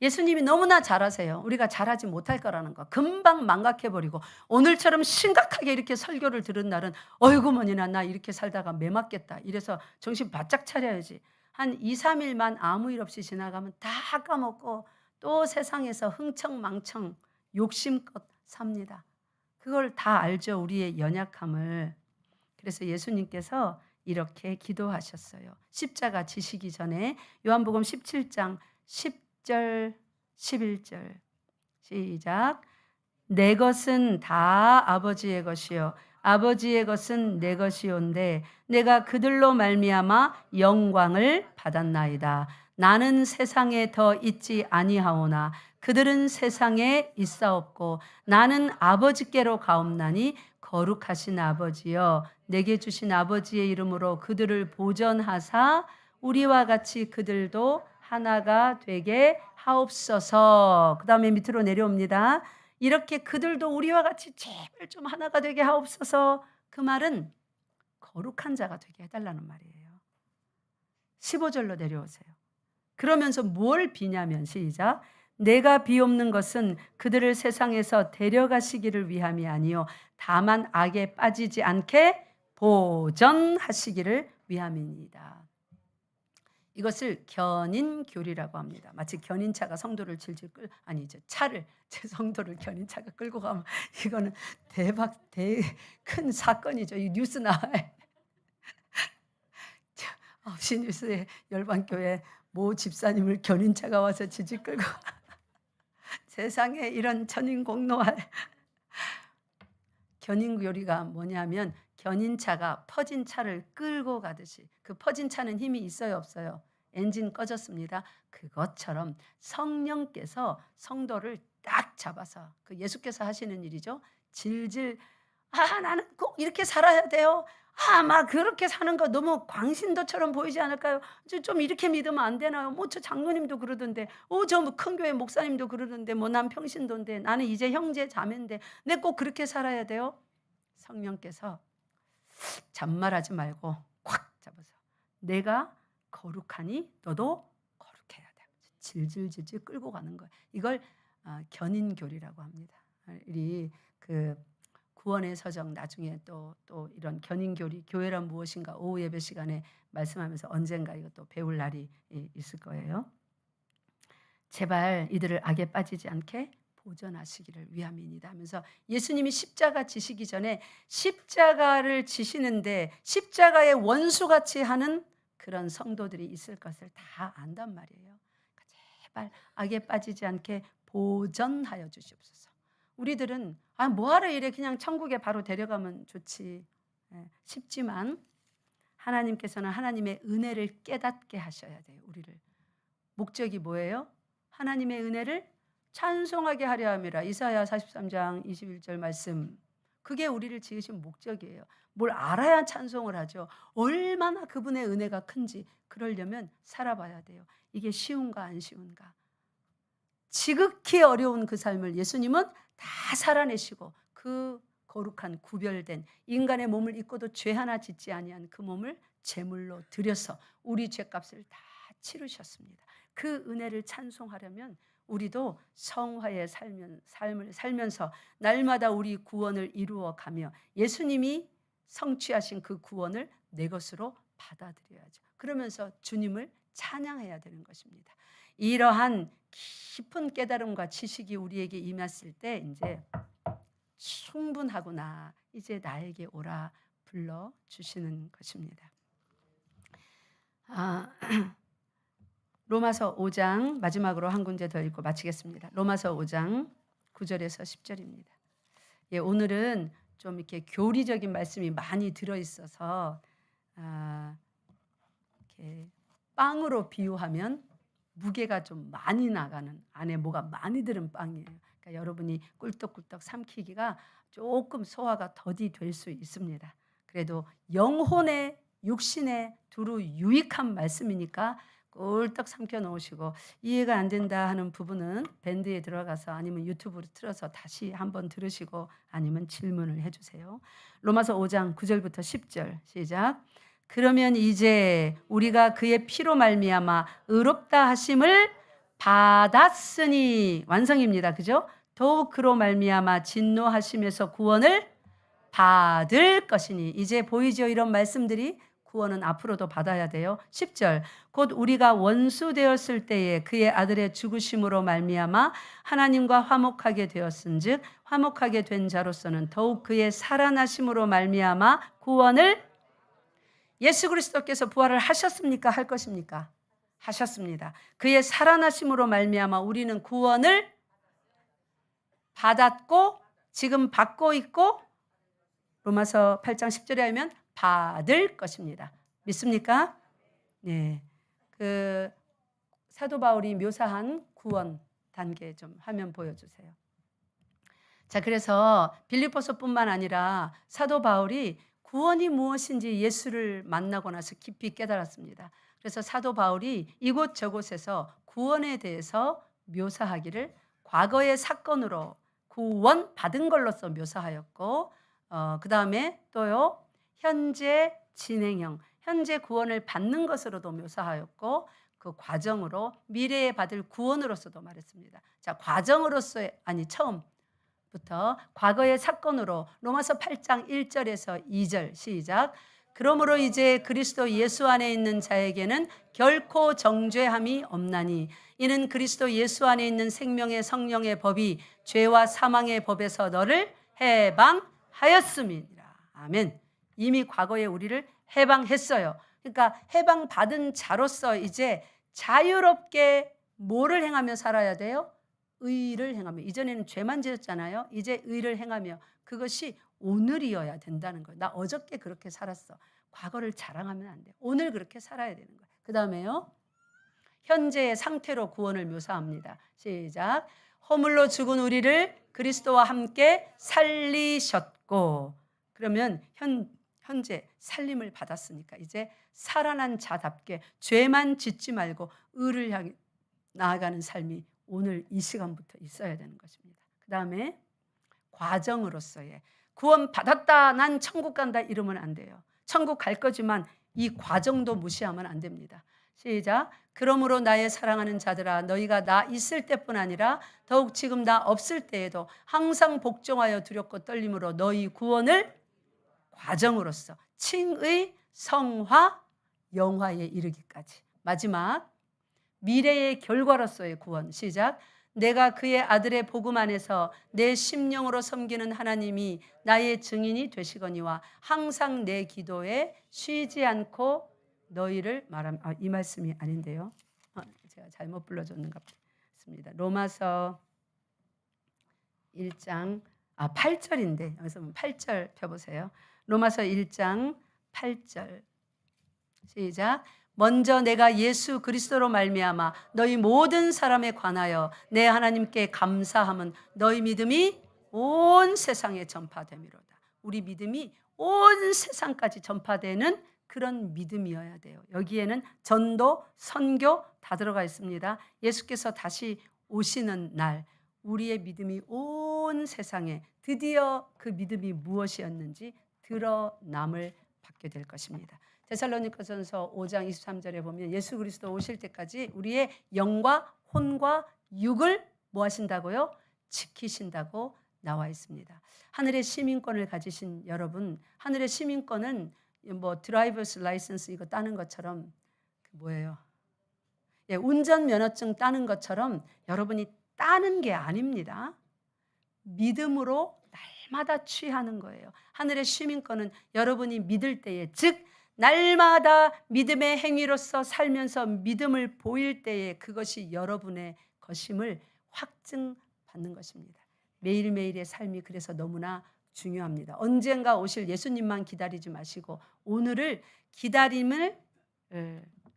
Speaker 1: 예수님이 너무나 잘하세요. 우리가 잘하지 못할 거라는 거 금방 망각해버리고 오늘처럼 심각하게 이렇게 설교를 들은 날은 어이구 뭐니나 나 이렇게 살다가 매맞겠다. 이래서 정신 바짝 차려야지. 한 2, 3일만 아무 일 없이 지나가면 다 까먹고 또 세상에서 흥청망청 욕심껏 삽니다. 그걸 다 알죠. 우리의 연약함을. 그래서 예수님께서 이렇게 기도하셨어요. 십자가 지시기 전에 요한복음 17장 10절 11절 시작. 내 것은 다 아버지의 것이요 아버지의 것은 내 것이온데 내가 그들로 말미암아 영광을 받았나이다. 나는 세상에 더 있지 아니하오나 그들은 세상에 있사옵고 나는 아버지께로 가옵나니 거룩하신 아버지여 내게 주신 아버지의 이름으로 그들을 보전하사 우리와 같이 그들도 하나가 되게 하옵소서. 그 다음에 밑으로 내려옵니다. 이렇게 그들도 우리와 같이 제발 좀 하나가 되게 하옵소서. 그 말은 거룩한 자가 되게 해달라는 말이에요. 15절로 내려오세요. 그러면서 뭘 비냐면 시작. 내가 비옵는 것은 그들을 세상에서 데려가시기를 위함이 아니요 다만 악에 빠지지 않게 보전하시기를 위함이니이다. 이것을 견인교리라고 합니다. 마치 견인차가 성도를 질질 차를 제 성도를 견인차가 끌고 가면 이거는 큰 사건이죠. 이 뉴스 나와요. 9시 뉴스에 열방교회 모 집사님을 견인차가 와서 질질 끌고 세상에 이런 천인공노할 견인교리가 뭐냐면 견인차가 퍼진 차를 끌고 가듯이 그 퍼진 차는 힘이 있어요 없어요? 엔진 꺼졌습니다. 그것처럼 성령께서 성도를 딱 잡아서 그 예수께서 하시는 일이죠. 질질 나는 꼭 이렇게 살아야 돼요. 막 그렇게 사는 거 너무 광신도처럼 보이지 않을까요? 좀 이렇게 믿으면 안 되나요? 저 장로님도 그러던데, 저 큰 교회 목사님도 그러던데, 난 평신도인데, 나는 이제 형제 자매인데, 내 꼭 그렇게 살아야 돼요? 성령께서 잔말하지 말고 콱 잡아서 내가 거룩하니 너도 거룩해야 돼. 질질질질 끌고 가는 거예요. 이걸 견인교리라고 합니다. 우리 그 구원의 서적 나중에 또 이런 견인교리 교회란 무엇인가 오후 예배 시간에 말씀하면서 언젠가 이것도 배울 날이 있을 거예요. 제발 이들을 악에 빠지지 않게 보전하시기를 위함이니이다 하면서 예수님이 십자가 지시기 전에 십자가를 지시는데 십자가의 원수같이 하는 그런 성도들이 있을 것을 다 안단 말이에요. 제발 악에 빠지지 않게 보전하여 주시옵소서. 우리들은 뭐하러 이래 그냥 천국에 바로 데려가면 좋지 싶지만 하나님께서는 하나님의 은혜를 깨닫게 하셔야 돼요. 우리를. 목적이 뭐예요? 하나님의 은혜를 찬송하게 하려 함이라. 이사야 43장 21절 말씀. 그게 우리를 지으신 목적이에요. 뭘 알아야 찬송을 하죠. 얼마나 그분의 은혜가 큰지 그러려면 살아봐야 돼요. 이게 쉬운가 안 쉬운가. 지극히 어려운 그 삶을 예수님은 다 살아내시고 그 거룩한 구별된 인간의 몸을 입고도 죄 하나 짓지 아니한 그 몸을 제물로 드려서 우리 죄값을 다 치르셨습니다. 그 은혜를 찬송하려면 우리도 성화의 삶을 살면서 날마다 우리 구원을 이루어가며 예수님이 성취하신 그 구원을 내 것으로 받아들여야죠. 그러면서 주님을 찬양해야 되는 것입니다. 이러한 깊은 깨달음과 지식이 우리에게 임했을 때 이제 충분하구나. 이제 나에게 오라 불러주시는 것입니다. 로마서 5장 마지막으로 한 군데 더 읽고 마치겠습니다. 로마서 5장 9절에서 10절입니다. 오늘은 좀 이렇게 교리적인 말씀이 많이 들어있어서 이렇게 빵으로 비유하면 무게가 좀 많이 나가는 안에 뭐가 많이 들은 빵이에요. 그러니까 여러분이 꿀떡꿀떡 삼키기가 조금 소화가 더디 될 수 있습니다. 그래도 영혼의 육신에 두루 유익한 말씀이니까 꿀떡 삼켜 놓으시고 이해가 안 된다 하는 부분은 밴드에 들어가서 아니면 유튜브로 틀어서 다시 한번 들으시고 아니면 질문을 해주세요. 로마서 5장 9절부터 10절 시작. 그러면 이제 우리가 그의 피로 말미암아 의롭다 하심을 받았으니 완성입니다. 그죠? 더욱 그로 말미암아 진노하심에서 구원을 받을 것이니 이제 보이죠? 이런 말씀들이 구원은 앞으로도 받아야 돼요. 10절 곧 우리가 원수 되었을 때에 그의 아들의 죽으심으로 말미암아 하나님과 화목하게 되었은즉 화목하게 된 자로서는 더욱 그의 살아나심으로 말미암아 구원을 예수 그리스도께서 부활을 하셨습니까? 할 것입니까? 하셨습니다. 그의 살아나심으로 말미암아 우리는 구원을 받았고 지금 받고 있고 로마서 8장 10절에 하면 받을 것입니다. 믿습니까? 네. 그 사도 바울이 묘사한 구원 단계 좀 화면 보여주세요. 자, 그래서 빌립보서뿐만 아니라 사도 바울이 구원이 무엇인지 예수를 만나고 나서 깊이 깨달았습니다. 그래서 사도 바울이 이곳저곳에서 구원에 대해서 묘사하기를 과거의 사건으로 구원 받은 걸로서 묘사하였고, 그 다음에 또요 현재 진행형, 현재 구원을 받는 것으로도 묘사하였고, 그 과정으로 미래에 받을 구원으로서도 말했습니다. 자, 과정으로서의 아니 처음부터 과거의 사건으로 로마서 8장 1절에서 2절 시작. 그러므로 이제 그리스도 예수 안에 있는 자에게는 결코 정죄함이 없나니 이는 그리스도 예수 안에 있는 생명의 성령의 법이 죄와 사망의 법에서 너를 해방하였음이니라. 아멘. 이미 과거에 우리를 해방했어요. 그러니까 해방받은 자로서 이제 자유롭게 뭐를 행하며 살아야 돼요? 의를 행하며. 이전에는 죄만 지었잖아요. 이제 의를 행하며. 그것이 오늘이어야 된다는 거예요. 나 어저께 그렇게 살았어. 과거를 자랑하면 안 돼요. 오늘 그렇게 살아야 되는 거예요. 그 다음에요, 현재의 상태로 구원을 묘사합니다. 시작. 허물로 죽은 우리를 그리스도와 함께 살리셨고. 그러면 현재 살림을 받았으니까 이제 살아난 자답게 죄만 짓지 말고 의를 향해 나아가는 삶이 오늘 이 시간부터 있어야 되는 것입니다. 그 다음에 과정으로서의 구원 받았다, 난 천국 간다 이러면 안 돼요. 천국 갈 거지만 이 과정도 무시하면 안 됩니다. 시작. 그러므로 나의 사랑하는 자들아, 너희가 나 있을 때뿐 아니라 더욱 지금 나 없을 때에도 항상 복종하여 두렵고 떨림으로 너희 구원을 과정으로서 칭의, 성화, 영화에 이르기까지. 마지막 미래의 결과로서의 구원. 시작. 내가 그의 아들의 복음 안에서 내 심령으로 섬기는 하나님이 나의 증인이 되시거니와 항상 내 기도에 쉬지 않고 너희를 말함. 이 말씀이 아닌데요. 제가 잘못 불러줬는가 같습니다. 로마서 1장 8절인데 여기서 8절 펴보세요. 로마서 1장 8절 시작. 먼저 내가 예수 그리스도로 말미암아 너희 모든 사람에 관하여 내 하나님께 감사함은 너희 믿음이 온 세상에 전파되미로다. 우리 믿음이 온 세상까지 전파되는 그런 믿음이어야 돼요. 여기에는 전도, 선교 다 들어가 있습니다. 예수께서 다시 오시는 날 우리의 믿음이 온 세상에 드디어 그 믿음이 무엇이었는지 드러남을 받게 될 것입니다. 데살로니가전서 5장 23절에 보면 예수 그리스도 오실 때까지 우리의 영과 혼과 육을 뭐 하신다고요? 지키신다고 나와 있습니다. 하늘의 시민권을 가지신 여러분, 하늘의 시민권은 뭐 드라이버스 라이선스 이거 따는 것처럼 뭐예요? 예, 운전 면허증 따는 것처럼 여러분이 따는 게 아닙니다. 믿음으로 날마다 취하는 거예요. 하늘의 시민권은 여러분이 믿을 때에, 즉 날마다 믿음의 행위로서 살면서 믿음을 보일 때에 그것이 여러분의 것임을 확증받는 것입니다. 매일매일의 삶이 그래서 너무나 중요합니다. 언젠가 오실 예수님만 기다리지 마시고 오늘을 기다림을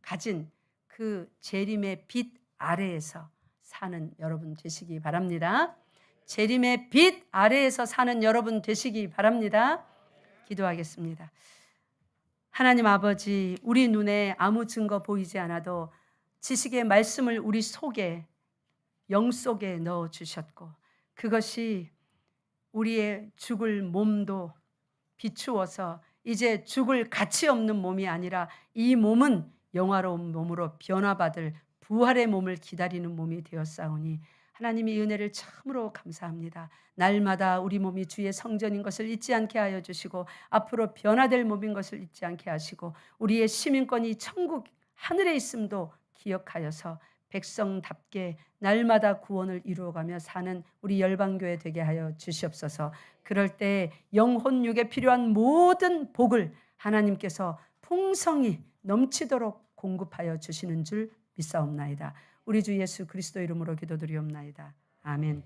Speaker 1: 가진 그 재림의 빛 아래에서 사는 여러분 되시기 바랍니다. 재림의 빛 아래에서 사는 여러분 되시기 바랍니다. 기도하겠습니다. 하나님 아버지, 우리 눈에 아무 증거 보이지 않아도 지식의 말씀을 우리 속에, 영 속에 넣어주셨고 그것이 우리의 죽을 몸도 비추어서 이제 죽을 가치 없는 몸이 아니라 이 몸은 영화로운 몸으로 변화받을 부활의 몸을 기다리는 몸이 되었사오니 하나님의 은혜를 참으로 감사합니다. 날마다 우리 몸이 주의 성전인 것을 잊지 않게 하여 주시고 앞으로 변화될 몸인 것을 잊지 않게 하시고 우리의 시민권이 천국 하늘에 있음도 기억하여서 백성답게 날마다 구원을 이루어가며 사는 우리 열방교회 되게 하여 주시옵소서. 그럴 때 영혼 육에 필요한 모든 복을 하나님께서 풍성히 넘치도록 공급하여 주시는 줄 믿사옵나이다. 우리 주 예수 그리스도 이름으로 기도드리옵나이다. 아멘.